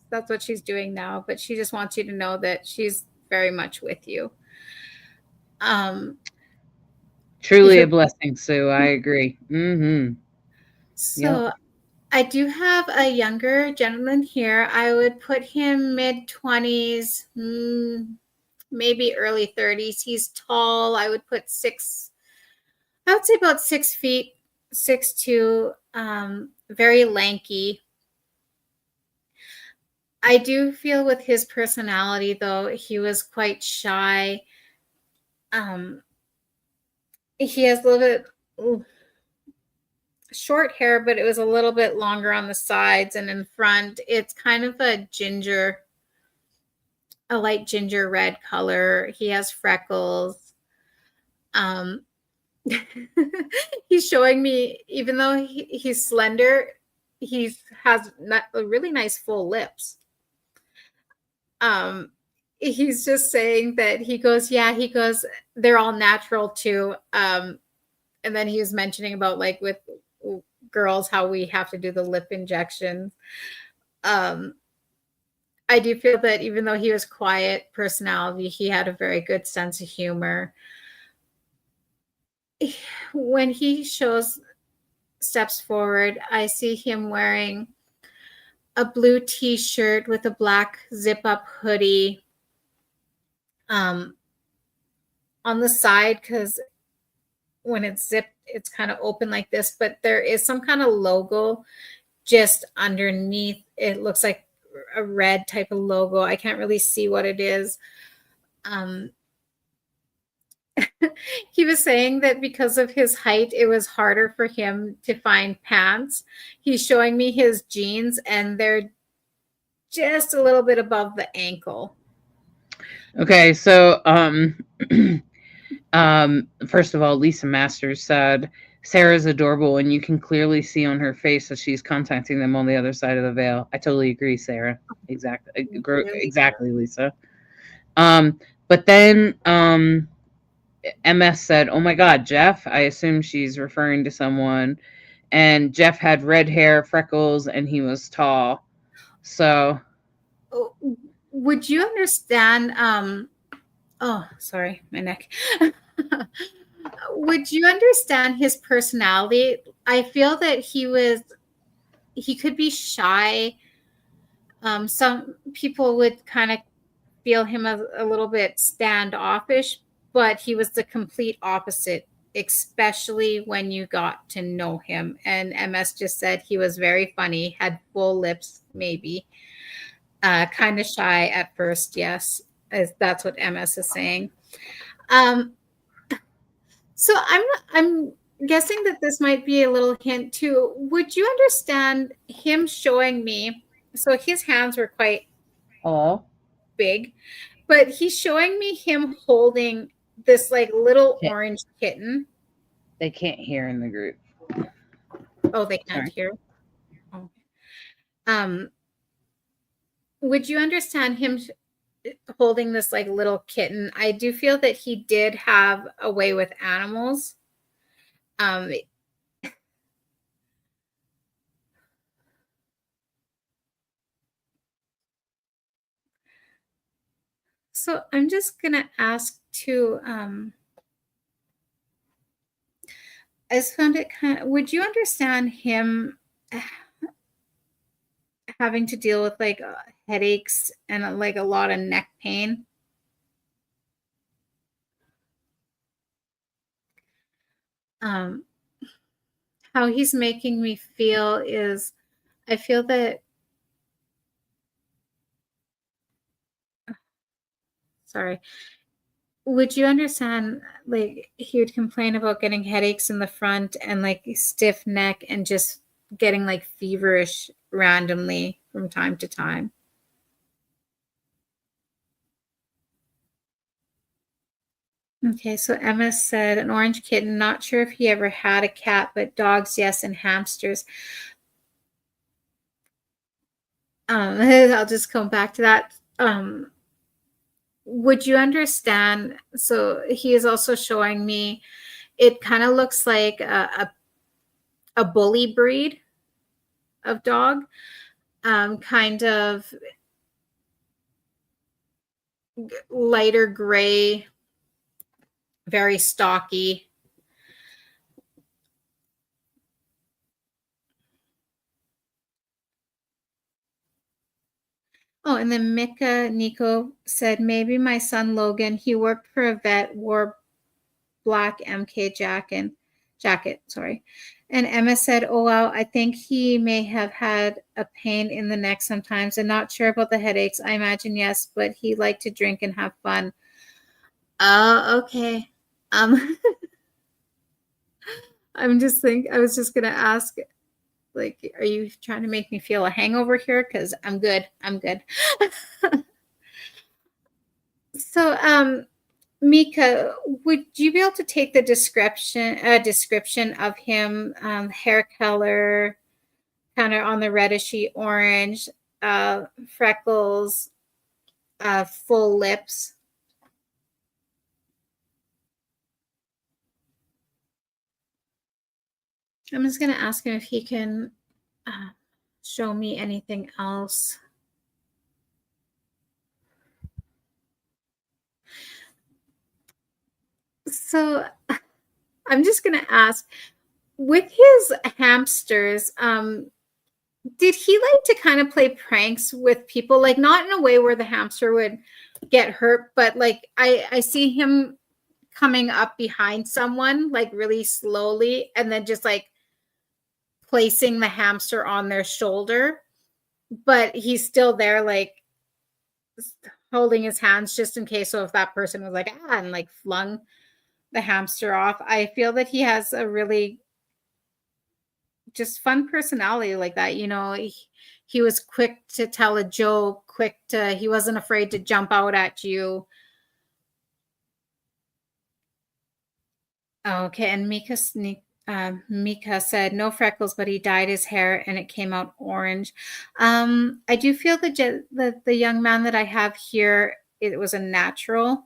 that's what she's doing now. But she just wants you to know that she's very much with you. Truly a blessing, Sue. I agree. So I do have a younger gentleman here. I would put him mid-20s, maybe early 30s. He's tall. I would put I would say about 6 feet, 6'2", very lanky. I do feel with his personality, though, he was quite shy. He has a little bit short hair, but it was a little bit longer on the sides, and in front, it's kind of a light ginger red color. He has freckles. Um, he's showing me, even though he's slender, he has really nice full lips. He's just saying that he goes, they're all natural too. And then he was mentioning about like with girls, how we have to do the lip injections. I do feel that even though he was quiet personality, he had a very good sense of humor. When he steps forward, I see him wearing a blue t-shirt with a black zip-up hoodie on the side, because when it's zipped, it's kind of open like this, but there is some kind of logo just underneath. It looks like a red type of logo. I can't really see what it is. He was saying that because of his height, it was harder for him to find pants. He's showing me his jeans, and they're just a little bit above the ankle. Okay, so first of all, Lisa Masters said Sarah's adorable, and you can clearly see on her face that she's contacting them on the other side of the veil. I totally agree, Sarah. Exactly, Lisa. But then MS said, "Oh my God, Jeff." I assume she's referring to someone, and Jeff had red hair, freckles, and he was tall. So, would you understand? Oh, sorry, my neck. Would you understand his personality? I feel that he could be shy. Some people would kind of feel him a little bit standoffish, but he was the complete opposite, especially when you got to know him. And MS just said he was very funny, had full lips, maybe. Kind of shy at first, yes. That's what MS is saying. So I'm guessing that this might be a little hint too. Would you understand him showing me? So his hands were quite big, but he's showing me him holding this like little orange kitten. They can't hear in the group. Oh, they can't hear. Oh. Would you understand him holding this like little kitten? I do feel that he did have a way with animals. So I'm just gonna ask too. I just found it kind of. Would you understand him having to deal with like headaches and like a lot of neck pain? How he's making me feel is, I feel that. Sorry. Would you understand, like, he would complain about getting headaches in the front and like stiff neck and just getting like feverish randomly from time to time? Okay, so Emma said an orange kitten. Not sure if he ever had a cat, but dogs, yes, and hamsters. I'll just come back to that. Would you understand? So he is also showing me, it kind of looks like a bully breed of dog, kind of lighter gray, very stocky. Oh, and then Mika Nico said, maybe my son Logan, he worked for a vet, wore black MK jacket, sorry. And Emma said, oh, wow, I think he may have had a pain in the neck sometimes and not sure about the headaches. I imagine yes, but he liked to drink and have fun. Oh, okay. I was just going to ask, like, are you trying to make me feel a hangover here? Because I'm good. I'm good. So, Mika, would you be able to take the description of him, hair color, kind of on the redishy orange, freckles, full lips? I'm just going to ask him if he can show me anything else. So I'm just going to ask, with his hamsters, did he like to kind of play pranks with people? Like, not in a way where the hamster would get hurt, but like I see him coming up behind someone like really slowly and then just like placing the hamster on their shoulder, but he's still there like holding his hands just in case. So if that person was like, and like flung the hamster off, I feel that he has a really just fun personality like that. You know, he was quick to tell a joke, he wasn't afraid to jump out at you. Okay, and Mika said no freckles, but he dyed his hair and it came out orange. I do feel the young man that I have here, it was a natural.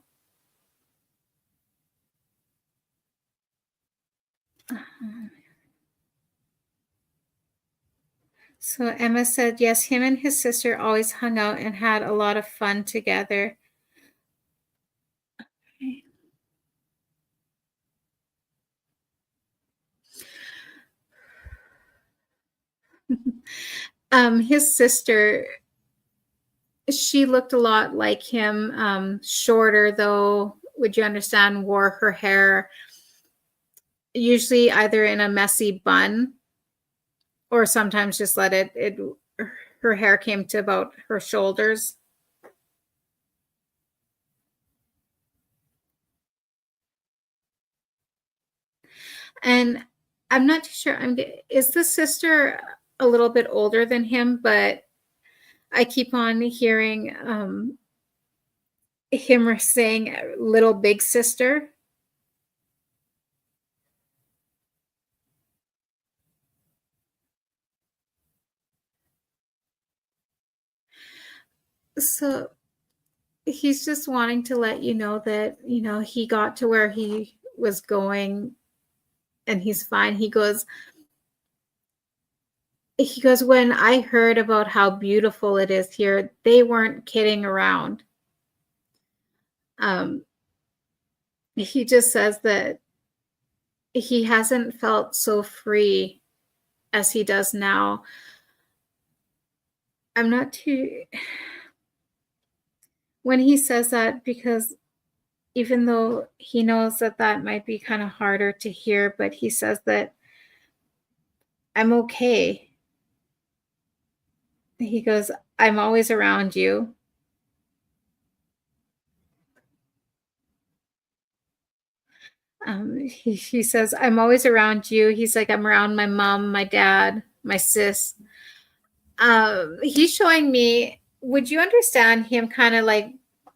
So Emma said, yes, him and his sister always hung out and had a lot of fun together. Okay. His sister, she looked a lot like him, shorter though, would you understand, wore her hair usually either in a messy bun or sometimes just let it her hair came to about her shoulders. And I'm not too sure. Is the sister a little bit older than him? But I keep on hearing him saying "little big sister." So he's just wanting to let you know that he got to where he was going, and he's fine. He goes, when I heard about how beautiful it is here, they weren't kidding around. Um, he just says that he hasn't felt so free as he does now. I'm not too, when he says that, because even though he knows that that might be kind of harder to hear, but he says that I'm okay. He goes, I'm always around you. He says, I'm always around you. He's like, I'm around my mom, my dad, my sis. He's showing me, would you understand him kind of like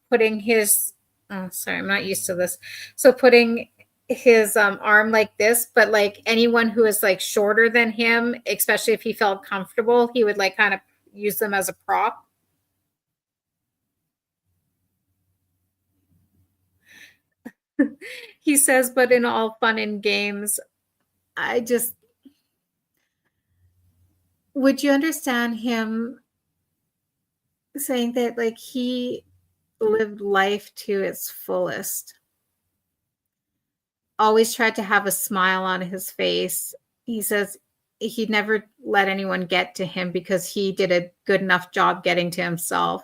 putting his, oh, sorry, I'm not used to this. So putting his arm like this, but like anyone who is like shorter than him, especially if he felt comfortable, he would like kind of use them as a prop. He says, but in all fun and games, I just, would you understand him saying that like he lived life to its fullest? Always tried to have a smile on his face. He says he never let anyone get to him because he did a good enough job getting to himself.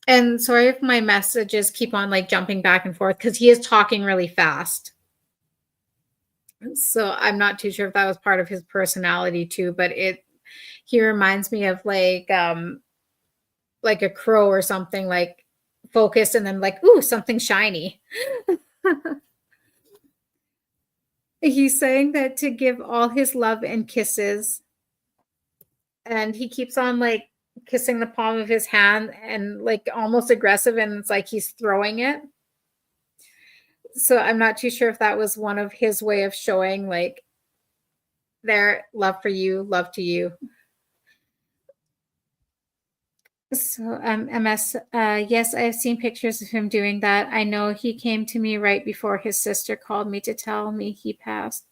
And sorry if my messages keep on like jumping back and forth because he is talking really fast. So I'm not too sure if that was part of his personality too, but he reminds me of like a crow or something, like focused and then like, ooh, something shiny. He's saying that to give all his love and kisses, and he keeps on like kissing the palm of his hand and like almost aggressive, and it's like he's throwing it. So I'm not too sure if that was one of his way of showing like their love for you, love to you. So, MS, yes, I have seen pictures of him doing that. I know he came to me right before his sister called me to tell me he passed.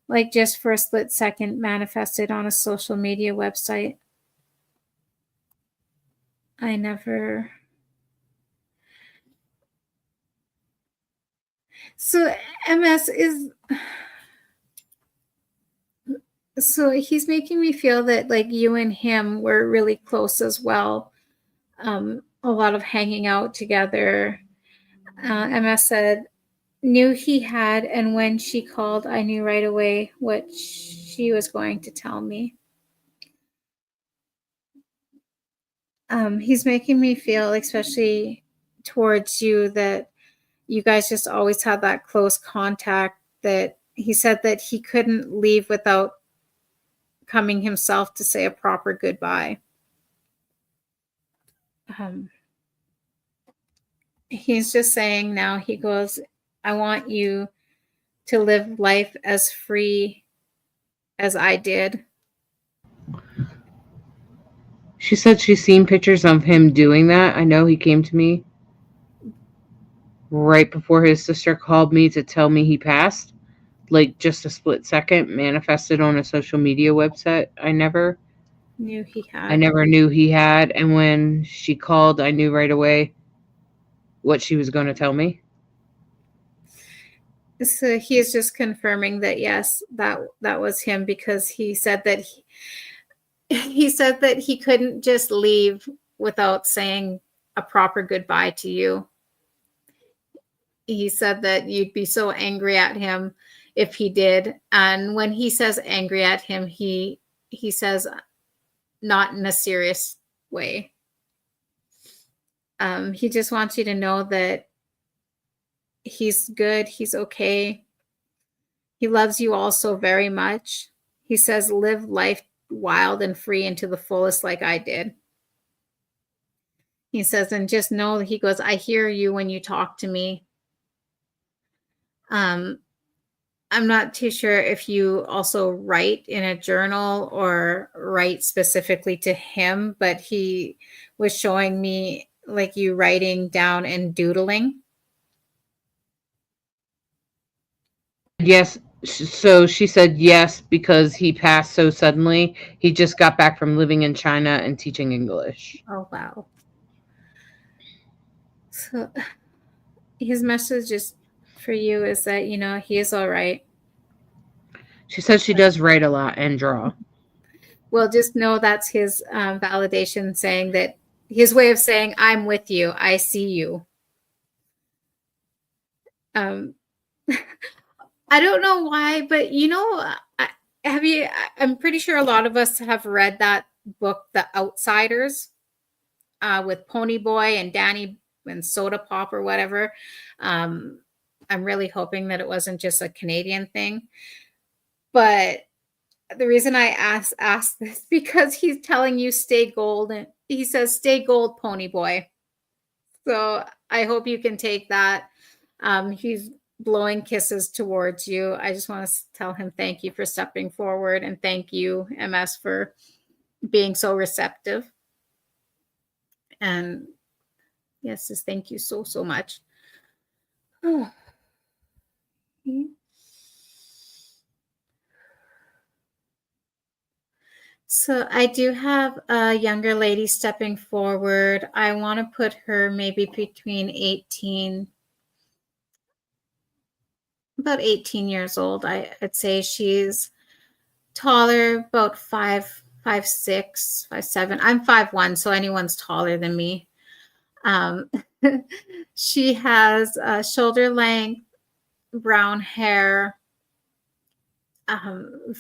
Like just for a split second, manifested on a social media website. I never. So, MS is. So he's making me feel that like you and him were really close as well. A lot of hanging out together. MS said, knew he had, and when she called, I knew right away what she was going to tell me. He's making me feel, especially towards you, that you guys just always had that close contact, that he said that he couldn't leave without coming himself to say a proper goodbye. He's just saying now, he goes, I want you to live life as free as I did. She said she's seen pictures of him doing that. I know he came to me right before his sister called me to tell me he passed. Like just a split second, manifested on a social media website. I never Knew he had. I never knew he had. And when she called, I knew right away what she was going to tell me. So he's just confirming that yes, that was him, because he said that he said that he couldn't just leave without saying a proper goodbye to you. He said that you'd be so angry at him if he did. And when he says angry at him, he says not in a serious way. He just wants you to know that he's good, he's okay. He loves you all so very much. He says, live life wild and free and to the fullest like I did. He says, and just know, he goes, I hear you when you talk to me. I'm not too sure if you also write in a journal or write specifically to him, but he was showing me like you writing down and doodling. Yes. So she said yes, because he passed so suddenly. He just got back from living in China and teaching English. Oh, wow. So his message is for you is that, you know, he is all right. She says she does write a lot and draw. Well, just know that's his validation, saying that his way of saying, I'm with you. I see you. I don't know why, but you know, I'm pretty sure a lot of us have read that book, The Outsiders, with Pony Boy and Danny and Soda Pop or whatever. I'm really hoping that it wasn't just a Canadian thing. But the reason I asked this, because he's telling you stay gold, and he says stay gold, Pony Boy. So I hope you can take that. He's blowing kisses towards you. I just want to tell him thank you for stepping forward, and thank you, MS, for being so receptive. And yes, just thank you so much. So I do have a younger lady stepping forward. I want to put her maybe between about 18 years old. I'd say she's taller, about 5'6", 5'7". I'm 5'1", so anyone's taller than me. She has shoulder length brown hair,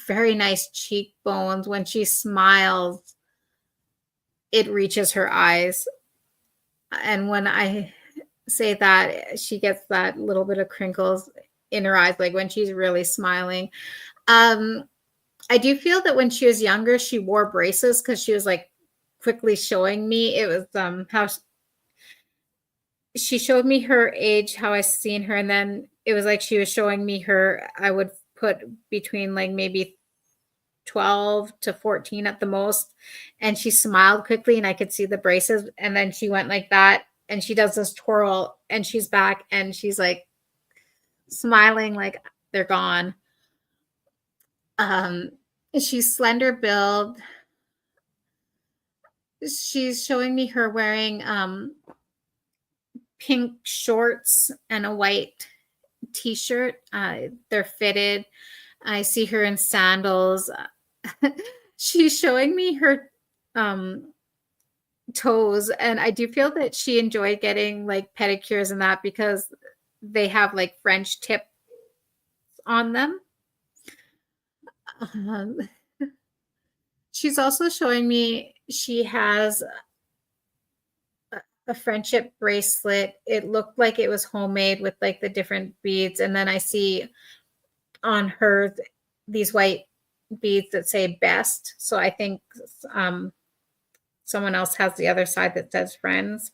very nice cheekbones. When she smiles, it reaches her eyes. And when I say that, she gets that little bit of crinkles in her eyes, like when she's really smiling. I do feel that when she was younger, she wore braces because she was like quickly showing me. It was how she showed me her age, how I seen her, and then it was like she was showing me her. I would put between like maybe 12 to 14 at the most, and she smiled quickly and I could see the braces, and then she went like that and she does this twirl and she's back and she's like smiling like they're gone. She's slender build. She's showing me her wearing pink shorts and a white t-shirt. They're fitted. I see her in sandals. She's showing me her toes, and I do feel that she enjoyed getting like pedicures and that because they have like French tips on them. She's also showing me she has a friendship bracelet. It looked like it was homemade with like the different beads, and then I see on her these white beads that say best. So I think someone else has the other side that says friends.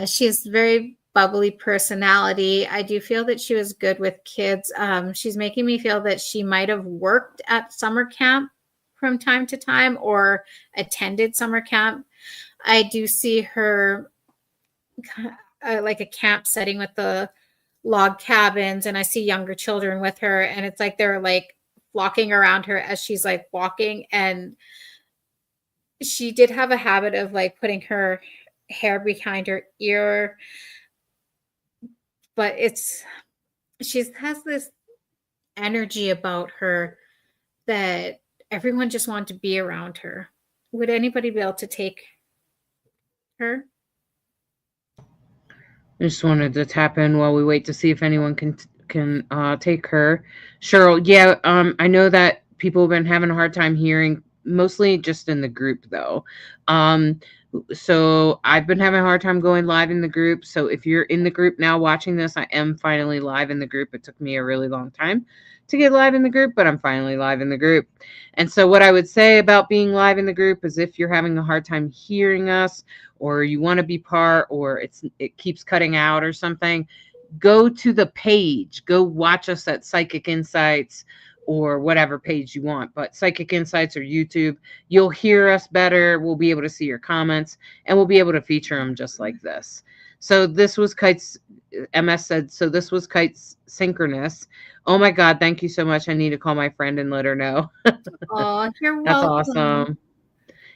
She has very bubbly personality. I do feel that she was good with kids. She's making me feel that she might have worked at summer camp from time to time or attended summer camp. I do see her like a camp setting with the log cabins, and I see younger children with her, and it's like they're like flocking around her as she's like walking. And she did have a habit of like putting her hair behind her ear, but she has this energy about her that everyone just wanted to be around her. Would anybody be able to take her? I just wanted to tap in while we wait to see if anyone can take her. Cheryl, yeah, I know that people have been having a hard time hearing, mostly just in the group though. So I've been having a hard time going live in the group. So if you're in the group now watching this, I am finally live in the group. It took me a really long time to get live in the group, but I'm finally live in the group. And so what I would say about being live in the group is if you're having a hard time hearing us, or you want to be part, or it keeps cutting out or something, go to the page. Go watch us at Psychic Insights or whatever page you want, but Psychic Insights or YouTube. You'll hear us better. We'll be able to see your comments, and we'll be able to feature them just like this. So this was Kite's, MS said, so this was Kite's synchronous. Oh my God, thank you so much. I need to call my friend and let her know. Oh, you're That's welcome. awesome.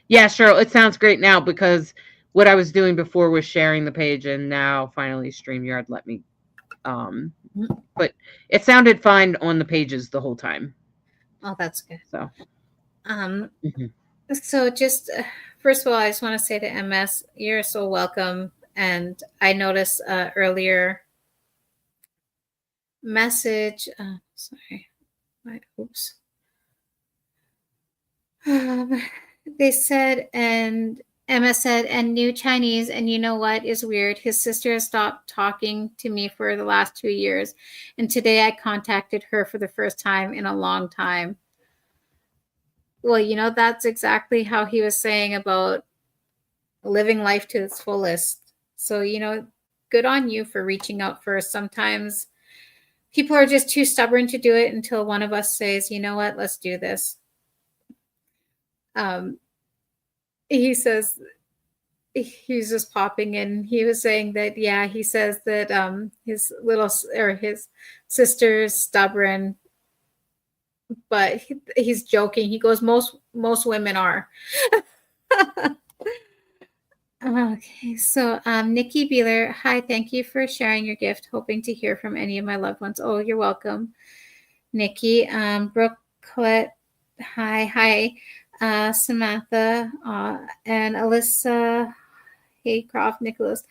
Yeah, Cheryl, it sounds great now because what I was doing before was sharing the page, and now finally StreamYard let me. But it sounded fine on the pages the whole time. Oh, that's good. So, So just first of all, I just want to say to MS, you're so welcome. And I noticed earlier message. Sorry, oops. They said, and Emma said, and new Chinese, and you know what is weird? His sister has stopped talking to me for the last 2 years, and today I contacted her for the first time in a long time. Well, you know, that's exactly how he was saying about living life to its fullest. So, you know, good on you for reaching out first. Sometimes people are just too stubborn to do it until one of us says, you know what, let's do this. He says, he's just popping in. He was saying that, yeah, he says that his sister is stubborn, but he's joking. He goes, most women are. Okay, so Nikki Beeler, hi, thank you for sharing your gift. Hoping to hear from any of my loved ones. Oh, you're welcome, Nikki. Brooke Colette, hi. Samantha and Alyssa, Haycroft Nicholas.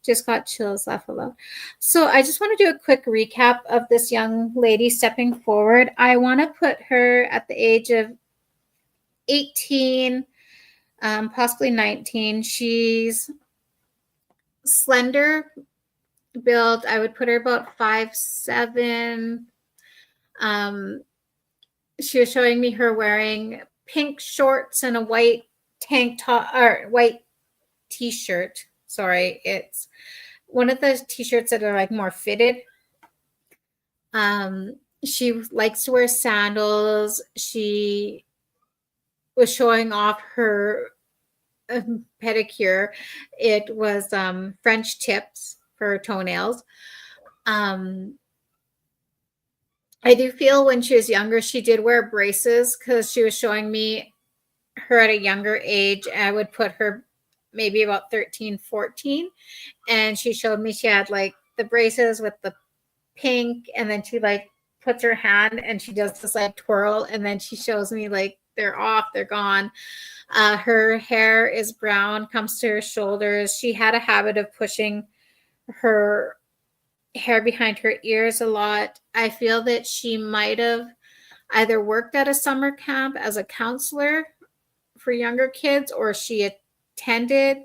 Just got chills, laugh aloud. So I just want to do a quick recap of this young lady stepping forward. I want to put her at the age of 18, possibly 19. She's slender build. I would put her about 5'7". She was showing me her wearing pink shorts and a white tank top or white t-shirt. Sorry, it's one of the t-shirts that are like more fitted. She likes to wear sandals. She was showing off her pedicure. It was French tips for her toenails. I do feel when she was younger, she did wear braces because she was showing me her at a younger age. I would put her maybe about 13, 14. And she showed me she had like the braces with the pink. And then she like puts her hand and she does this like twirl. And then she shows me like they're off, they're gone. Her hair is brown, comes to her shoulders. She had a habit of pushing her hair behind her ears a lot. I feel that she might have either worked at a summer camp as a counselor for younger kids or she attended,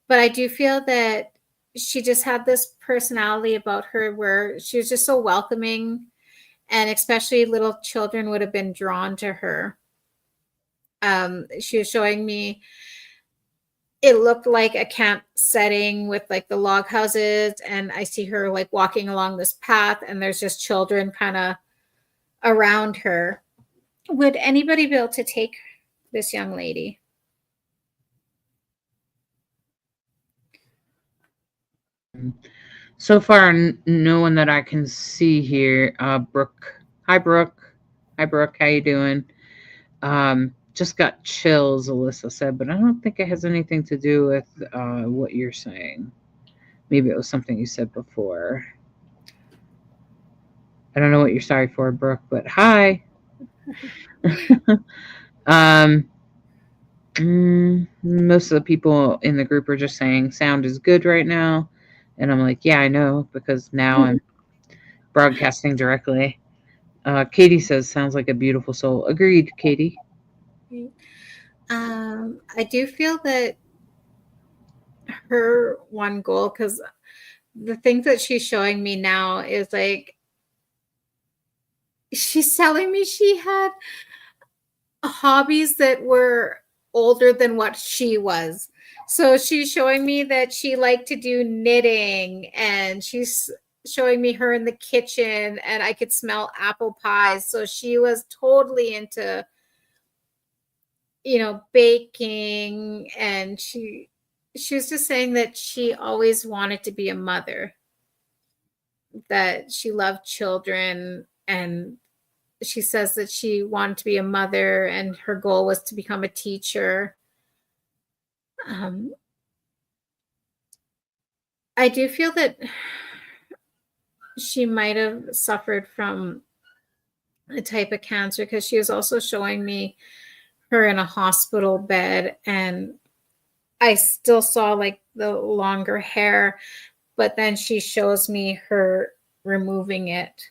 but I do feel that she just had this personality about her where she was just so welcoming, and especially little children would have been drawn to her. She was showing me it looked like a camp setting with like the log houses, and I see her like walking along this path and there's just children kind of around her. Would anybody be able to take this young lady? So far, no one that I can see here. Brooke. Hi, Brooke. Hi, Brooke. How you doing? Just got chills, Alyssa said, but I don't think it has anything to do with what you're saying. Maybe it was something you said before. I don't know what you're sorry for, Brooke, but hi. Most of the people in the group are just saying sound is good right now. And I'm like, yeah, I know, because now I'm broadcasting directly. Katie says, sounds like a beautiful soul. Agreed, Katie. I do feel that her one goal, because the things that she's showing me now is like, she's telling me she had hobbies that were older than what she was. So she's showing me that she liked to do knitting, and she's showing me her in the kitchen, and I could smell apple pies. So she was totally into, baking, and she was just saying that she always wanted to be a mother, that she loved children, and she says that she wanted to be a mother and her goal was to become a teacher. I do feel that she might have suffered from a type of cancer, because she was also showing me her in a hospital bed, and I still saw like the longer hair, but then she shows me her removing it.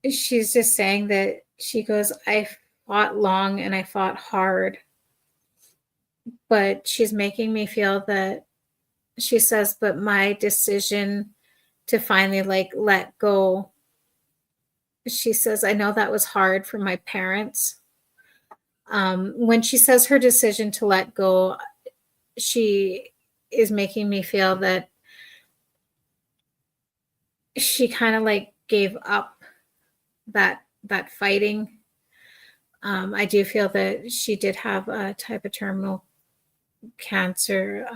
She's just saying that she goes, I fought long and I fought hard, but she's making me feel that she says, but my decision to finally like let go, she says, I know that was hard for my parents. When she says her decision to let go, she is making me feel that she kind of like gave up that fighting. I do feel that she did have a type of terminal cancer.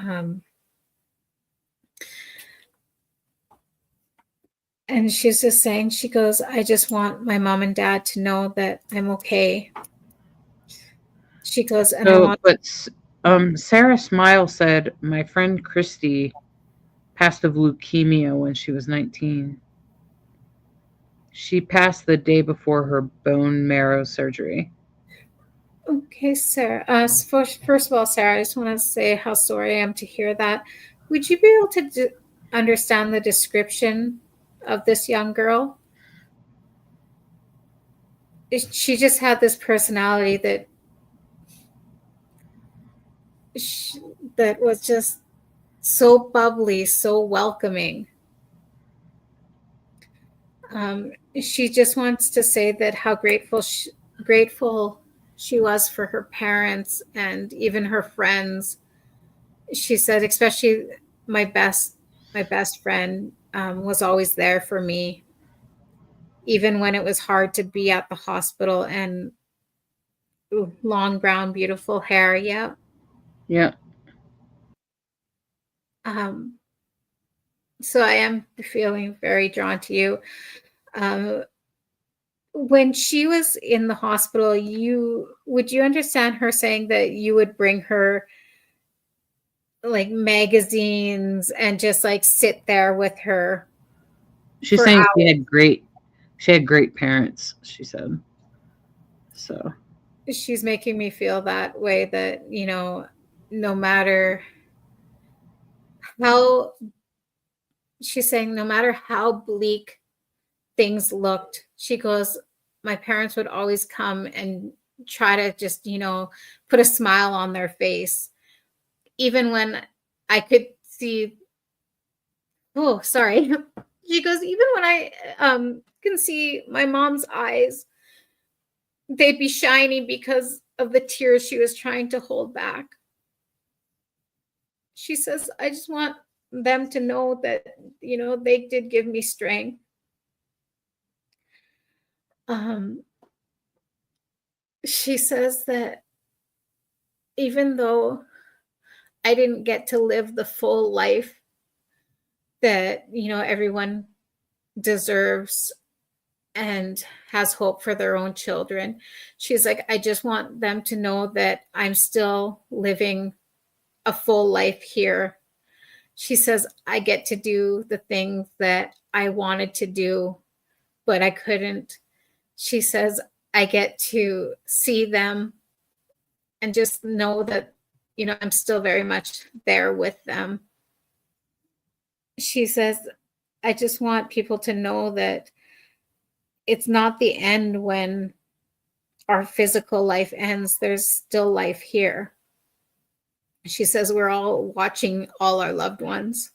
And she's just saying, she goes, I just want my mom and dad to know that I'm okay. She goes, and Sarah Smile said, my friend Christy passed of leukemia when she was 19. She passed the day before her bone marrow surgery. Okay, Sarah. First of all, Sarah, I just want to say how sorry I am to hear that. Would you be able to understand the description of this young girl? She just had this personality sh that was just so bubbly, so welcoming. She just wants to say that how grateful she was for her parents and even her friends. She said, especially my best my best friend was always there for me, even when it was hard to be at the hospital. And ooh, long brown, beautiful hair. Yeah. Yeah. Um, so I am feeling very drawn to you. Um, when she was in the hospital, you understand her saying that you would bring her like magazines and just like sit there with her She's for saying hours. she had great parents, she said. So She's making me feel that way, that no matter how she's saying, no matter how bleak things looked, she goes, my parents would always come and try to just put a smile on their face, even when I could see. Oh, sorry. She goes, even when I can see my mom's eyes, they'd be shiny because of the tears she was trying to hold back. She says, I just want them to know that, they did give me strength. Um, she says that even though I didn't get to live the full life that, everyone deserves and has hope for their own children, she's like, I just want them to know that I'm still living a full life here. She says, I get to do the things that I wanted to do, but I couldn't. She says, I get to see them and just know that, I'm still very much there with them. She says, I just want people to know that it's not the end when our physical life ends. There's still life here. She says, we're all watching all our loved ones.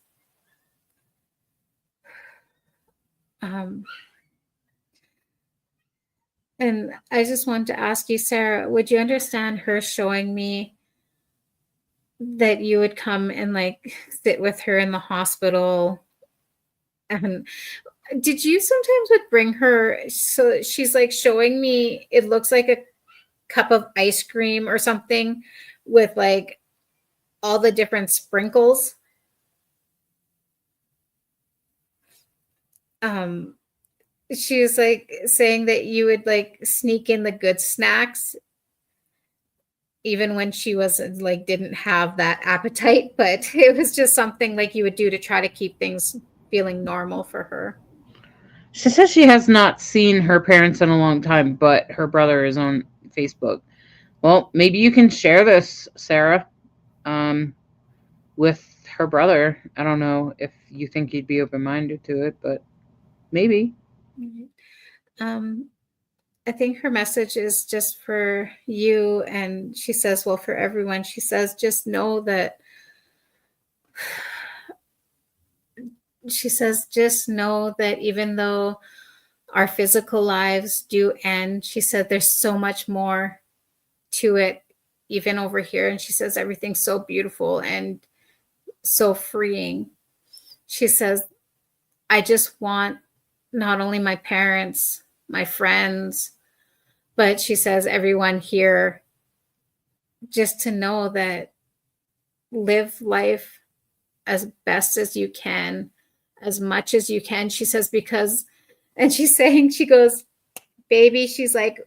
Um, and I just wanted to ask you, Sarah, would you understand her showing me that you would come and like sit with her in the hospital? And did you sometimes would bring her, so she's like showing me, it looks like a cup of ice cream or something with like all the different sprinkles. Um, she was like saying that you would like sneak in the good snacks even when she was like didn't have that appetite, but it was just something like you would do to try to keep things feeling normal for her. she says she has not seen her parents in a long time, but her brother is on Facebook. Well, maybe you can share this, Sarah, um, with her brother. I don't know if you think he'd be open minded to it, but maybe. Mhm. Um, I think her message is just for you. And she says, well, for everyone, she says, just know that, she says, just know that even though our physical lives do end, she said, there's so much more to it, even over here. And she says, everything's so beautiful and so freeing. She says, I just want not only my parents, my friends, but she says, everyone here just to know that live life as best as you can, as much as you can. She says, because, and she's saying, she goes, baby, she's like,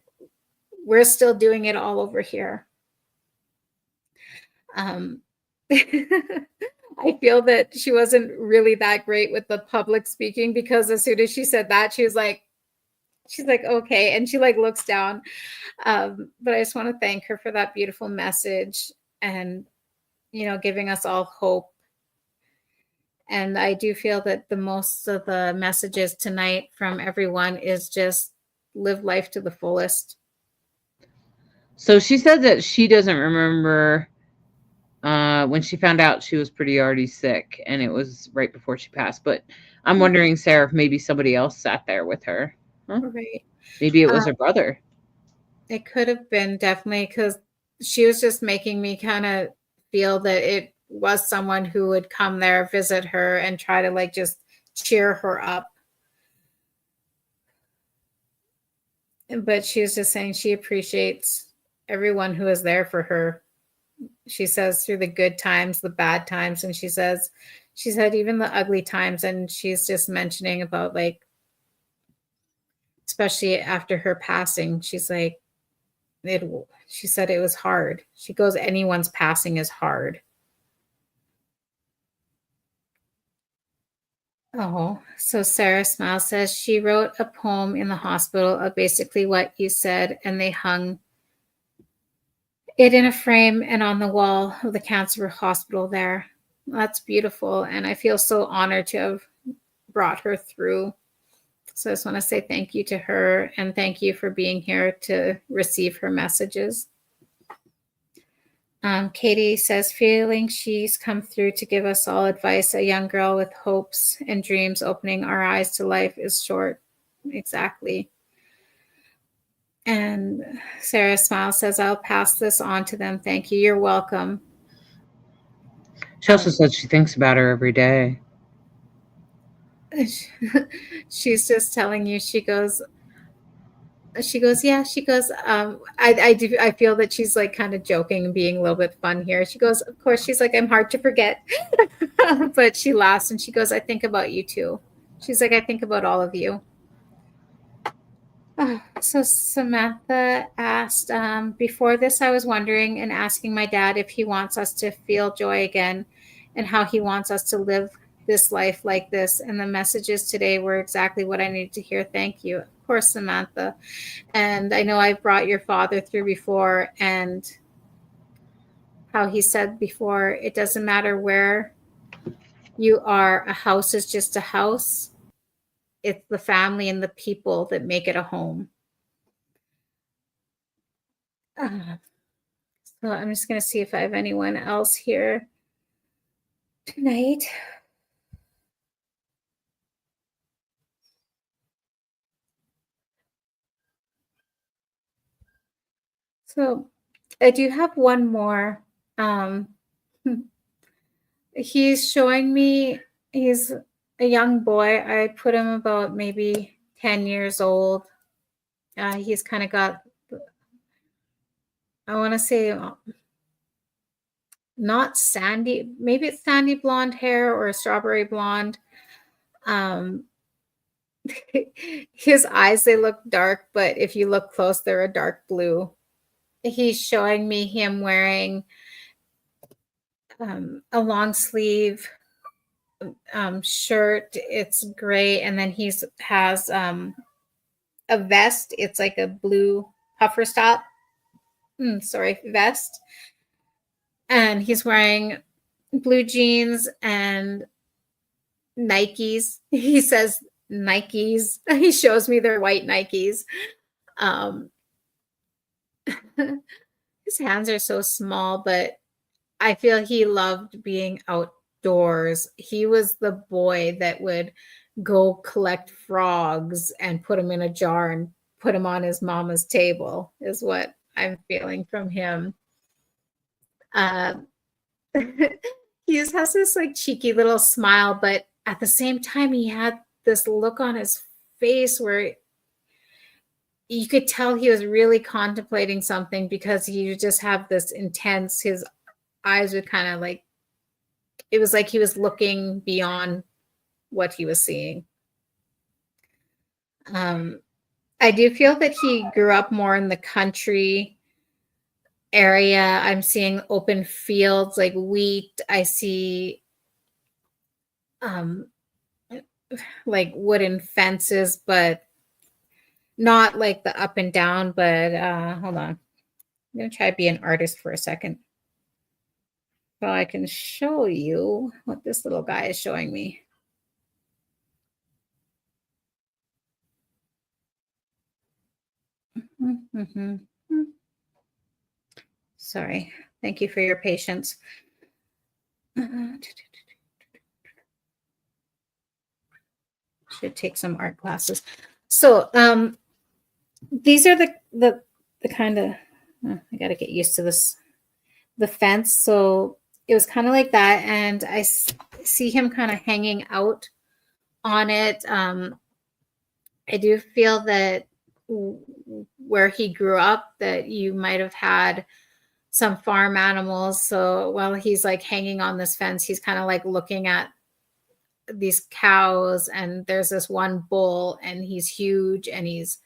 we're still doing it all over here. Um, I feel that she wasn't really that great with the public speaking, because as soon as she said that, she was like, She's like, okay. And she like looks down. But I just want to thank her for that beautiful message and, giving us all hope. And I do feel that the most of the messages tonight from everyone is just live life to the fullest. So she said that she doesn't remember when she found out she was pretty already sick, and it was right before she passed. But I'm wondering, Sarah, if maybe somebody else sat there with her. Huh? Right. Maybe it was her brother. It could have been, definitely, because she was just making me kind of feel that it was someone who would come there, visit her, and try to like just cheer her up. But she was just saying she appreciates everyone who is there for her. She says through the good times, the bad times, and she said even the ugly times. And she's just mentioning about like, especially after her passing, she's like, she said it was hard. She goes, anyone's passing is hard. Oh, so Sarah Smile says she wrote a poem in the hospital of basically what you said, and they hung it in a frame and on the wall of the cancer hospital there. That's beautiful. And I feel so honored to have brought her through. So I just want to say thank you to her, and thank you for being here to receive her messages. Katie says, feeling she's come through to give us all advice. A young girl with hopes and dreams, opening our eyes to life is short. Exactly. And Sarah Smile says, I'll pass this on to them. Thank you. You're welcome. She also said she thinks about her every day. She's just telling you, she goes, I feel that she's like kind of joking and being a little bit fun here. She goes, of course, she's like, I'm hard to forget. But she laughs and she goes, I think about you too. She's like, I think about all of you. So Samantha asked, before this, I was wondering and asking my dad if he wants us to feel joy again and how he wants us to live this life like this. And the messages today were exactly what I needed to hear. Thank you. Of course, Samantha. And I know I've brought your father through before, and how he said before, it doesn't matter where you are. A house is just a house. It's the family and the people that make it a home. So I'm just going to see if I have anyone else here tonight. So I do have one more. He's showing me, he's a young boy. I put him about maybe 10 years old. He's kind of got, I want to say, not sandy, maybe it's sandy blonde hair or a strawberry blonde. His eyes, they look dark, but if you look close, they're a dark blue. He's showing me him wearing a long sleeve shirt. It's gray, and then has a vest. It's like a blue puffer style. Vest. And he's wearing blue jeans and Nikes. He says Nikes. He shows me their white Nikes. His hands are so small, but I feel he loved being outdoors. He was the boy that would go collect frogs and put them in a jar and put them on his mama's table, is what I'm feeling from him. He just has this like cheeky little smile, but at the same time, he had this look on his face where you could tell he was really contemplating something, because he just have this intense, his eyes would kind of like, it was like he was looking beyond what he was seeing. I do feel that he grew up more in the country area. I'm seeing open fields like wheat. I see like wooden fences, but not like the up and down, but hold on. I'm going to try to be an artist for a second. So I can show you what this little guy is showing me. Sorry. Thank you for your patience. Should take some art classes. So these are the kind of, I got to get used to this, the fence. So it was kind of like that. And I see him kind of hanging out on it. I do feel that where he grew up, that you might have had some farm animals. So while he's like hanging on this fence, he's kind of like looking at these cows, and there's this one bull, and he's huge, and he's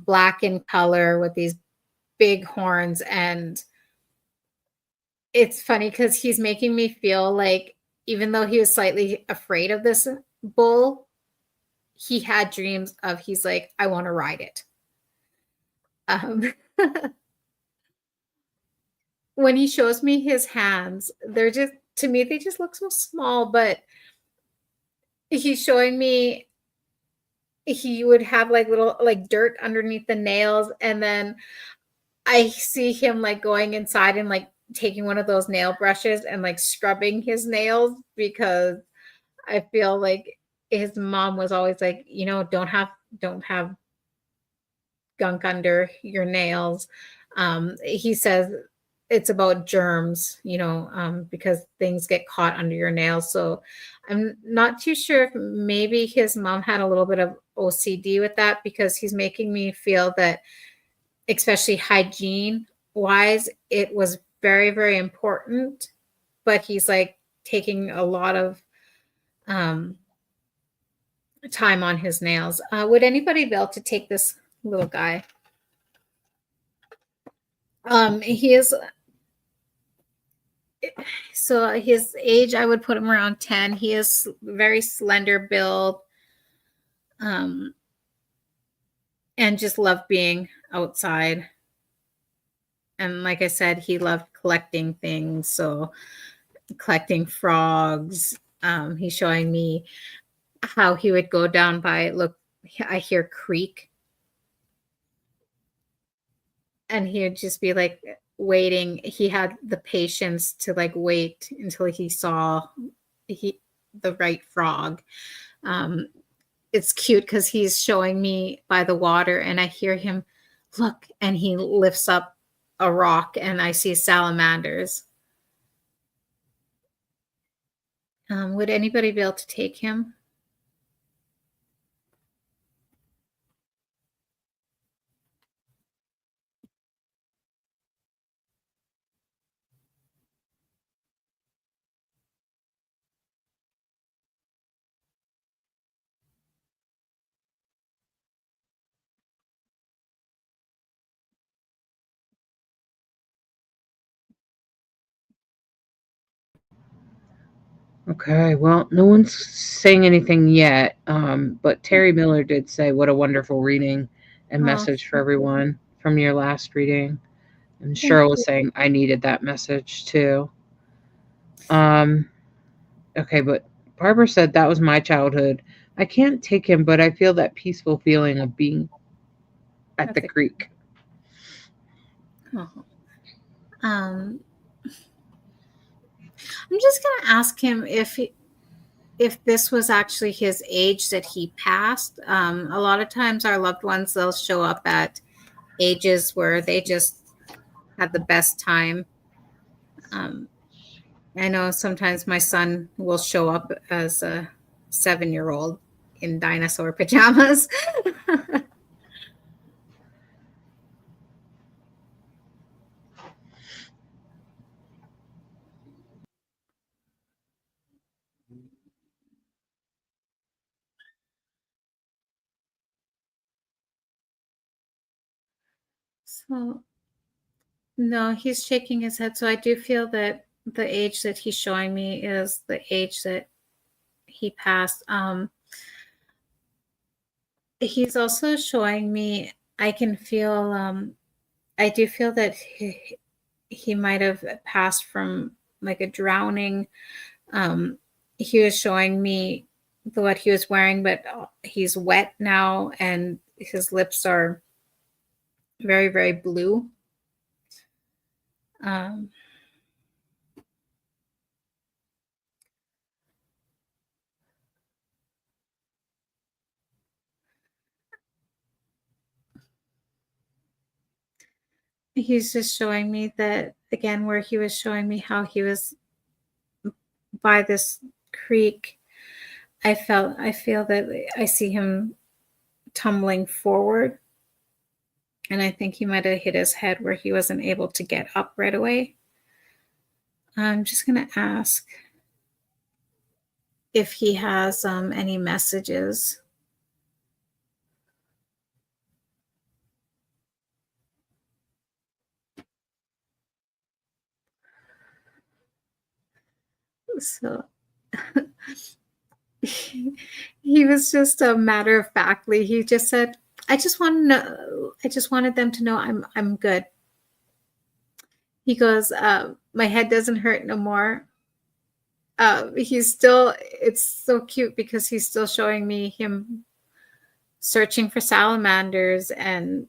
black in color with these big horns. And it's funny because he's making me feel like, even though he was slightly afraid of this bull, he had dreams of, he's like, I want to ride it. When he shows me his hands, they're just, to me, they just look so small, but he's showing me he would have like little like dirt underneath the nails, and then I see him like going inside and like taking one of those nail brushes and like scrubbing his nails, because I feel like his mom was always like, you know, don't have gunk under your nails. He says it's about germs, you know, because things get caught under your nails. So I'm not too sure if maybe his mom had a little bit of OCD with that, because he's making me feel that, especially hygiene wise, it was very, very important. But he's like taking a lot of time on his nails. Would anybody be able to take this little guy? He is, so his age, I would put him around 10. He is very slender build, and just loved being outside. And like I said, he loved collecting things. So collecting frogs. He's showing me how he would go down by, look, I hear creek. And he would just be like waiting. He had the patience to like wait until he saw the right frog. It's cute because he's showing me by the water, and I hear him look, and he lifts up a rock, and I see salamanders. Would anybody be able to take him? Okay, well, no one's saying anything yet, but Terry Miller did say, "What a wonderful reading and message for everyone from your last reading." And Cheryl was saying, "I needed that message too." Okay, but Barbara said that was my childhood. I can't take him, but I feel that peaceful feeling of being at the creek. Oh. I'm just gonna ask him if this was actually his age that he passed. A lot of times our loved ones, they'll show up at ages where they just had the best time. I know sometimes my son will show up as a 7-year-old in dinosaur pajamas. So, no, he's shaking his head. So I do feel that the age that he's showing me is the age that he passed. He's also showing me, I can feel, I do feel that he might have passed from like a drowning. He was showing me what he was wearing, but he's wet now and his lips are very, very blue. Um, he's just showing me that again, where he was showing me how he was by this creek. I feel that I see him tumbling forward, and I think he might have hit his head where he wasn't able to get up right away. I'm just going to ask if he has any messages. So he was just a matter of factly. He just said, "I just want to know. I just wanted them to know I'm good." He goes, "My head doesn't hurt no more." He's still. It's so cute because he's still showing me him searching for salamanders and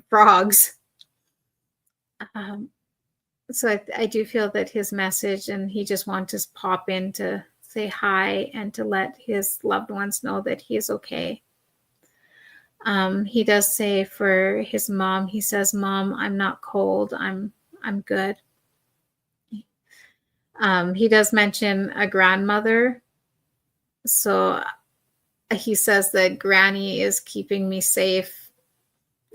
frogs. So I do feel that his message, and he just wants to pop in to say hi and to let his loved ones know that he is okay. He does say for his mom, he says, "Mom, I'm not cold. I'm good." He does mention a grandmother. So he says that Granny is keeping me safe.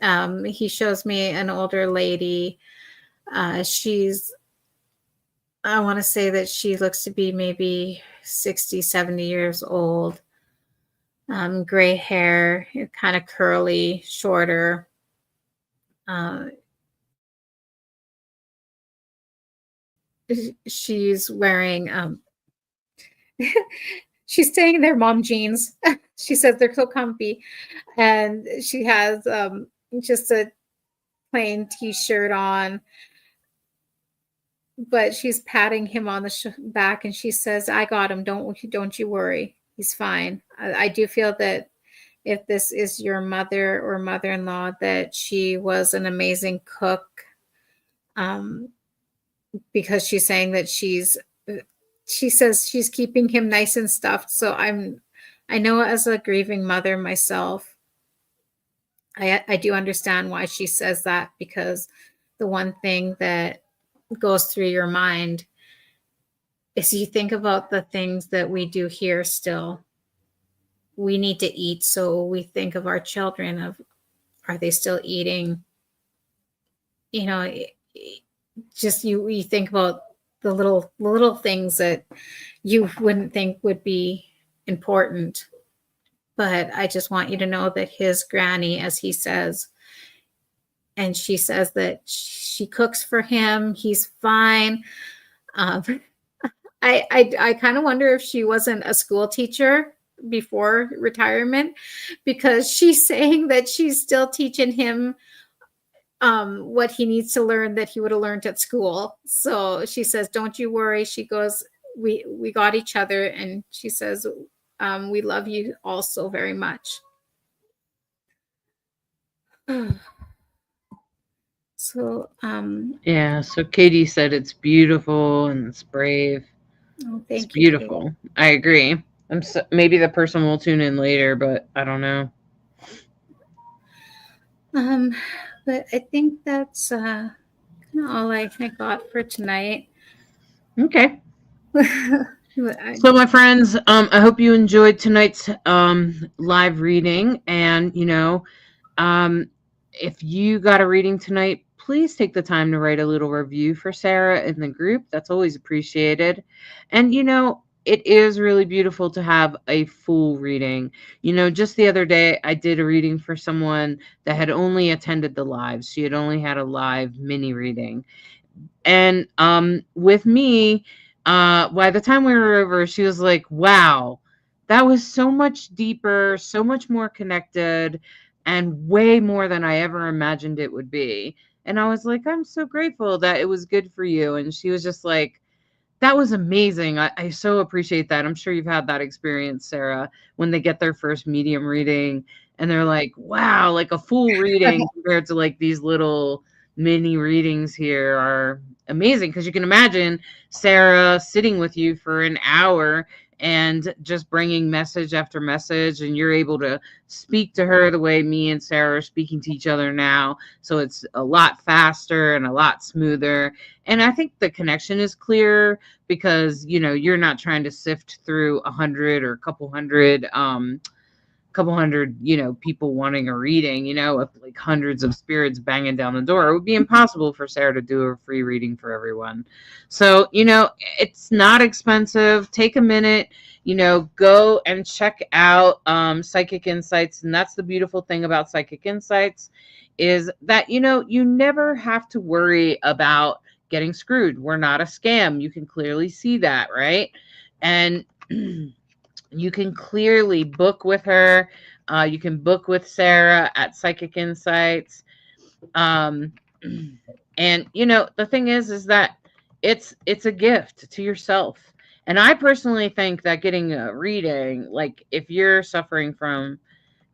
He shows me an older lady. I want to say that she looks to be maybe 60, 70 years old. Gray hair, kind of curly, shorter. She's wearing, she's staying in their mom jeans. She says they're so comfy. And she has just a plain t-shirt on. But she's patting him on the back, and she says, "I got him. Don't you worry. He's fine." I do feel that if this is your mother or mother-in-law, that she was an amazing cook, because she's saying that she says she's keeping him nice and stuffed. So I know as a grieving mother myself, I do understand why she says that, because the one thing that goes through your mind is you think about the things that we do here still. We need to eat, so we think of our children, of are they still eating? You know, just you think about the little things that you wouldn't think would be important. But I just want you to know that his granny, as he says, and she says that she cooks for him. He's fine. I kind of wonder if she wasn't a school teacher before retirement, because she's saying that she's still teaching him what he needs to learn that he would have learned at school. So she says, "Don't you worry." She goes, we got each other. And she says, "We love you all so very much." So yeah, so Katie said it's beautiful and it's brave. thank it's you, Kate. beautiful. I agree. Maybe the person will tune in later, but I don't know. But I think that's kind of all I got for tonight. Okay. So my friends, I hope you enjoyed tonight's live reading. And if you got a reading tonight, please take the time to write a little review for Sarah in the group. That's always appreciated. And it is really beautiful to have a full reading. Just the other day, I did a reading for someone that had only attended the lives. She had only had a live mini reading. And with me, by the time we were over, she was like, "Wow, that was so much deeper, so much more connected, and way more than I ever imagined it would be. And I was like, I'm so grateful that it was good for you. And she was just like, that was amazing. I so appreciate that. I'm sure you've had that experience, Sarah, when they get their first medium reading and they're like, wow, like a full reading compared to like these little mini readings here are amazing. Because you can imagine Sarah sitting with you for an hour and just bringing message after message, and you're able to speak to her the way me and Sarah are speaking to each other now. So it's a lot faster and a lot smoother. And I think the connection is clear because, you know, you're not trying to sift through 100 or a couple hundred, you know, people wanting a reading, you know, with like hundreds of spirits banging down the door. It would be impossible for Sarah to do a free reading for everyone. So, you know, it's not expensive. Take a minute, you know, go and check out Psychic Insights. And that's the beautiful thing about Psychic Insights is that, you know, you never have to worry about getting screwed. We're not a scam. You can clearly see that, right? And you can clearly book with her. You can book with Sarah at Psychic Insights. And you know, the thing is that it's a gift to yourself. And I personally think that getting a reading, like if you're suffering from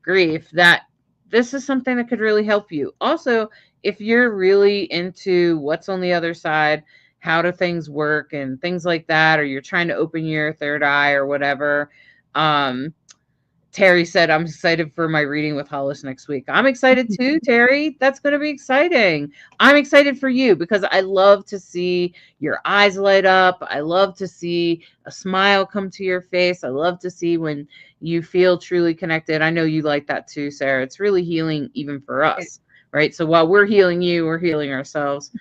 grief, that this is something that could really help you. Also, if you're really into what's on the other side, how do things work and things like that, or you're trying to open your third eye or whatever. Terry said, I'm excited for my reading with Hollis next week. I'm excited too, Terry. That's going to be exciting. I'm excited for you because I love to see your eyes light up. I love to see a smile come to your face. I love to see when you feel truly connected. I know you like that too, Sarah. It's really healing even for us, right? So while we're healing you, we're healing ourselves.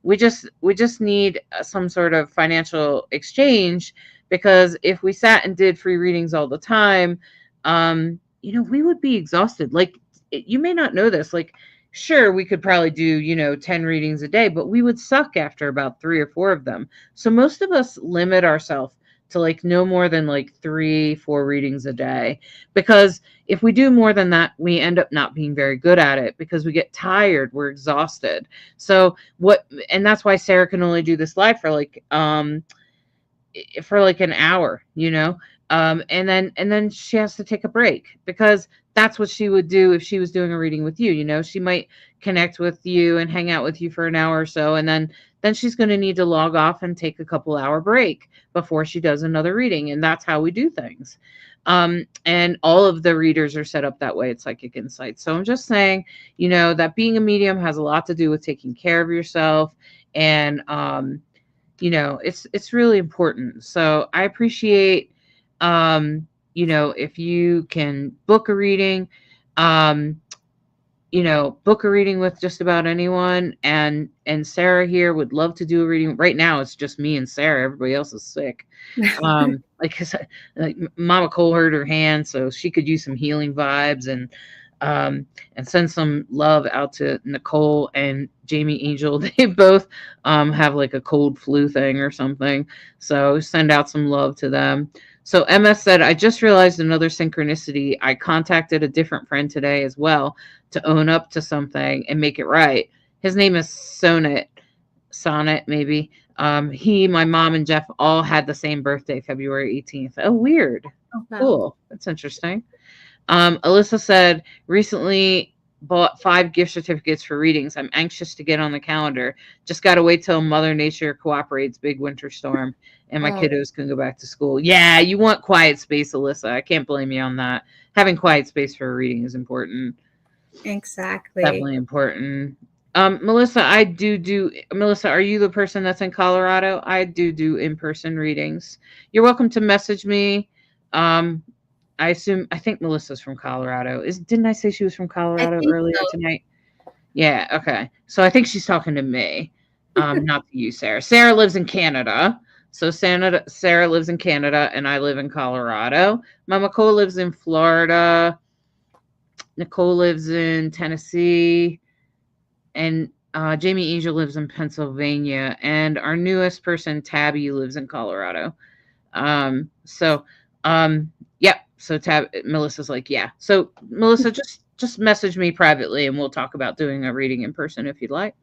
We just need some sort of financial exchange, because if we sat and did free readings all the time, you know, we would be exhausted. Like, you may not know this, like, sure, we could probably do, you know, 10 readings a day, but we would suck after about 3 or 4 of them. So most of us limit ourselves to like no more than like 3-4 readings a day, because if we do more than that, we end up not being very good at it because we get tired, we're exhausted. So and that's why Sarah can only do this live for like an hour, you know, and then she has to take a break, because that's what she would do if she was doing a reading with you. You know, she might connect with you and hang out with you for an hour or so, and then she's going to need to log off and take a couple hour break before she does another reading. And that's how we do things. And all of the readers are set up that way at Psychic Insights. So I'm just saying, you know, that being a medium has a lot to do with taking care of yourself, and you know, it's really important. So I appreciate, you know, if you can book a reading, you know, book a reading with just about anyone. And Sarah here would love to do a reading. Right now, it's just me and Sarah. Everybody else is sick. Like Mama Cole hurt her hand, so she could use some healing vibes, and send some love out to Nicole and Jamie Angel. They both have like a cold flu thing or something. So send out some love to them. So MS said, I just realized another synchronicity. I contacted a different friend today as well to own up to something and make it right. His name is Sonnet, maybe. My mom, and Jeff all had the same birthday, February 18th. Oh, weird. Oh, wow. Cool. That's interesting. Alyssa said, recently bought 5 gift certificates for readings. I'm anxious to get on the calendar. Just got to wait till Mother Nature cooperates, big winter storm, and my kiddos can go back to school. Yeah, you want quiet space, Alyssa. I can't blame you on that. Having quiet space for a reading is important. Exactly. Definitely important. Melissa, Melissa, are you the person that's in Colorado? I do in-person readings. You're welcome to message me. I think Melissa's from Colorado. Didn't I say she was from Colorado earlier tonight? Yeah, okay. So I think she's talking to me, not to you, Sarah. Sarah lives in Canada. So Sarah lives in Canada, and I live in Colorado. Mama Cole lives in Florida. Nicole lives in Tennessee. And Jamie Angel lives in Pennsylvania. And our newest person, Tabby, lives in Colorado. Yep. So Melissa's like, yeah. So Melissa, just message me privately and we'll talk about doing a reading in person if you'd like.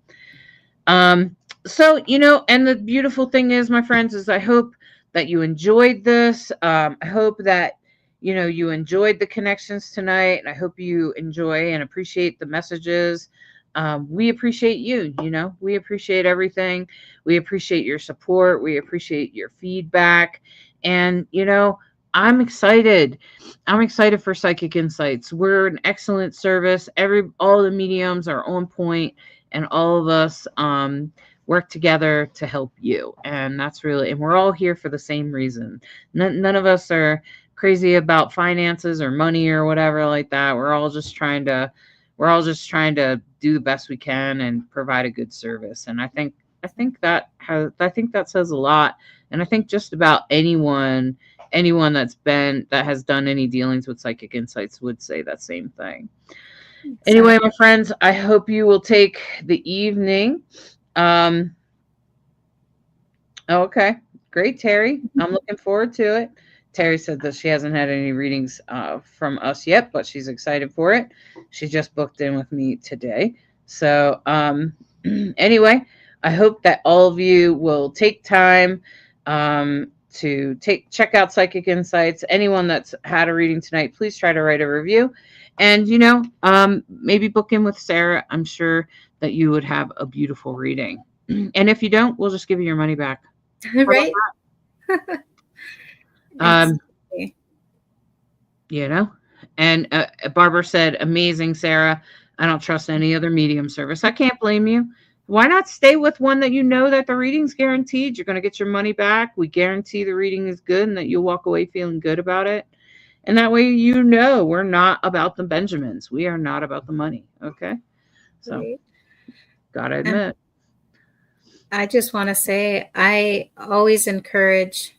So, and the beautiful thing is, my friends, is I hope that you enjoyed this. I hope that, you enjoyed the connections tonight. And I hope you enjoy and appreciate the messages. We appreciate you, we appreciate everything. We appreciate your support. We appreciate your feedback. And, I'm excited. I'm excited for Psychic Insights. We're an excellent service. All the mediums are on point, and all of us work together to help you. And and we're all here for the same reason. None of us are crazy about finances or money or whatever like that. We're all just trying to do the best we can and provide a good service. And I think that says a lot. And I think just about anyone that has done any dealings with Psychic Insights would say that same thing. Anyway, my friends, I hope you will take the evening. Okay, great, Terry. I'm looking forward to it. Terry said that she hasn't had any readings from us yet, but she's excited for it. She just booked in with me today. So anyway, I hope that all of you will take time to check out Psychic Insights. Anyone that's had a reading tonight, please try to write a review. And, maybe book in with Sarah. I'm sure that you would have a beautiful reading. And if you don't, we'll just give you your money back. Right. And Barbara said, amazing, Sarah. I don't trust any other medium service. I can't blame you. Why not stay with one that that the reading's guaranteed? You're going to get your money back. We guarantee the reading is good and that you'll walk away feeling good about it. And that way, we're not about the Benjamins. We are not about the money. Okay. So, right. Gotta admit. I just want to say, I always encourage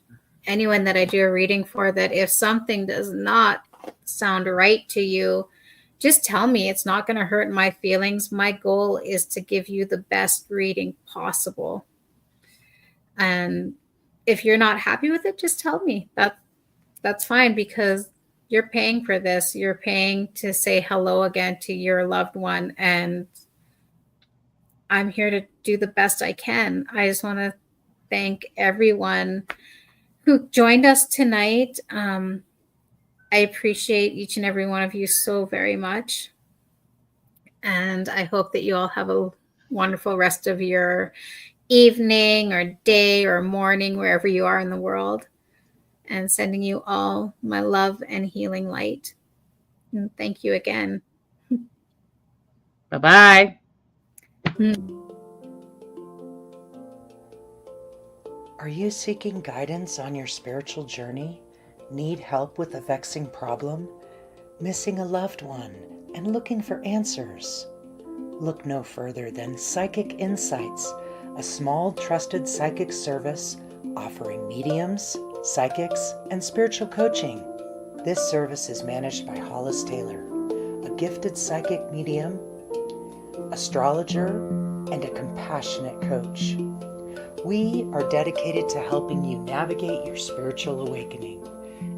anyone that I do a reading for that if something does not sound right to you, just tell me. It's not going to hurt my feelings. My goal is to give you the best reading possible. And if you're not happy with it, just tell me. That's fine, because you're paying for this. You're paying to say hello again to your loved one. And I'm here to do the best I can. I just want to thank everyone who joined us tonight. I appreciate each and every one of you so very much. And I hope that you all have a wonderful rest of your evening or day or morning, wherever you are in the world. And sending you all my love and healing light. And thank you again. Bye-bye. Are you seeking guidance on your spiritual journey? Need help with a vexing problem? Missing a loved one and looking for answers? Look no further than Psychic Insights, a small trusted psychic service offering mediums, psychics, and spiritual coaching. This service is managed by Hollis Taylor, a gifted psychic medium, astrologer, and a compassionate coach. We are dedicated to helping you navigate your spiritual awakening.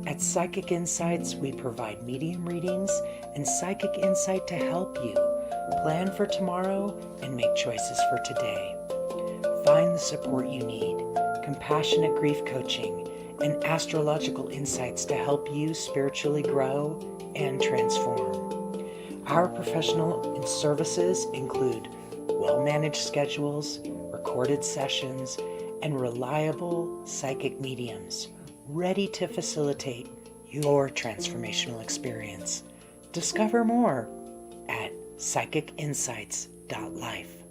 At Psychic Insights, we provide medium readings and psychic insight to help you plan for tomorrow and make choices for today. Find the support you need, compassionate grief coaching, and astrological insights to help you spiritually grow and transform. Our professional services include well-managed schedules, recorded sessions, and reliable psychic mediums ready to facilitate your transformational experience. Discover more at psychicinsights.life.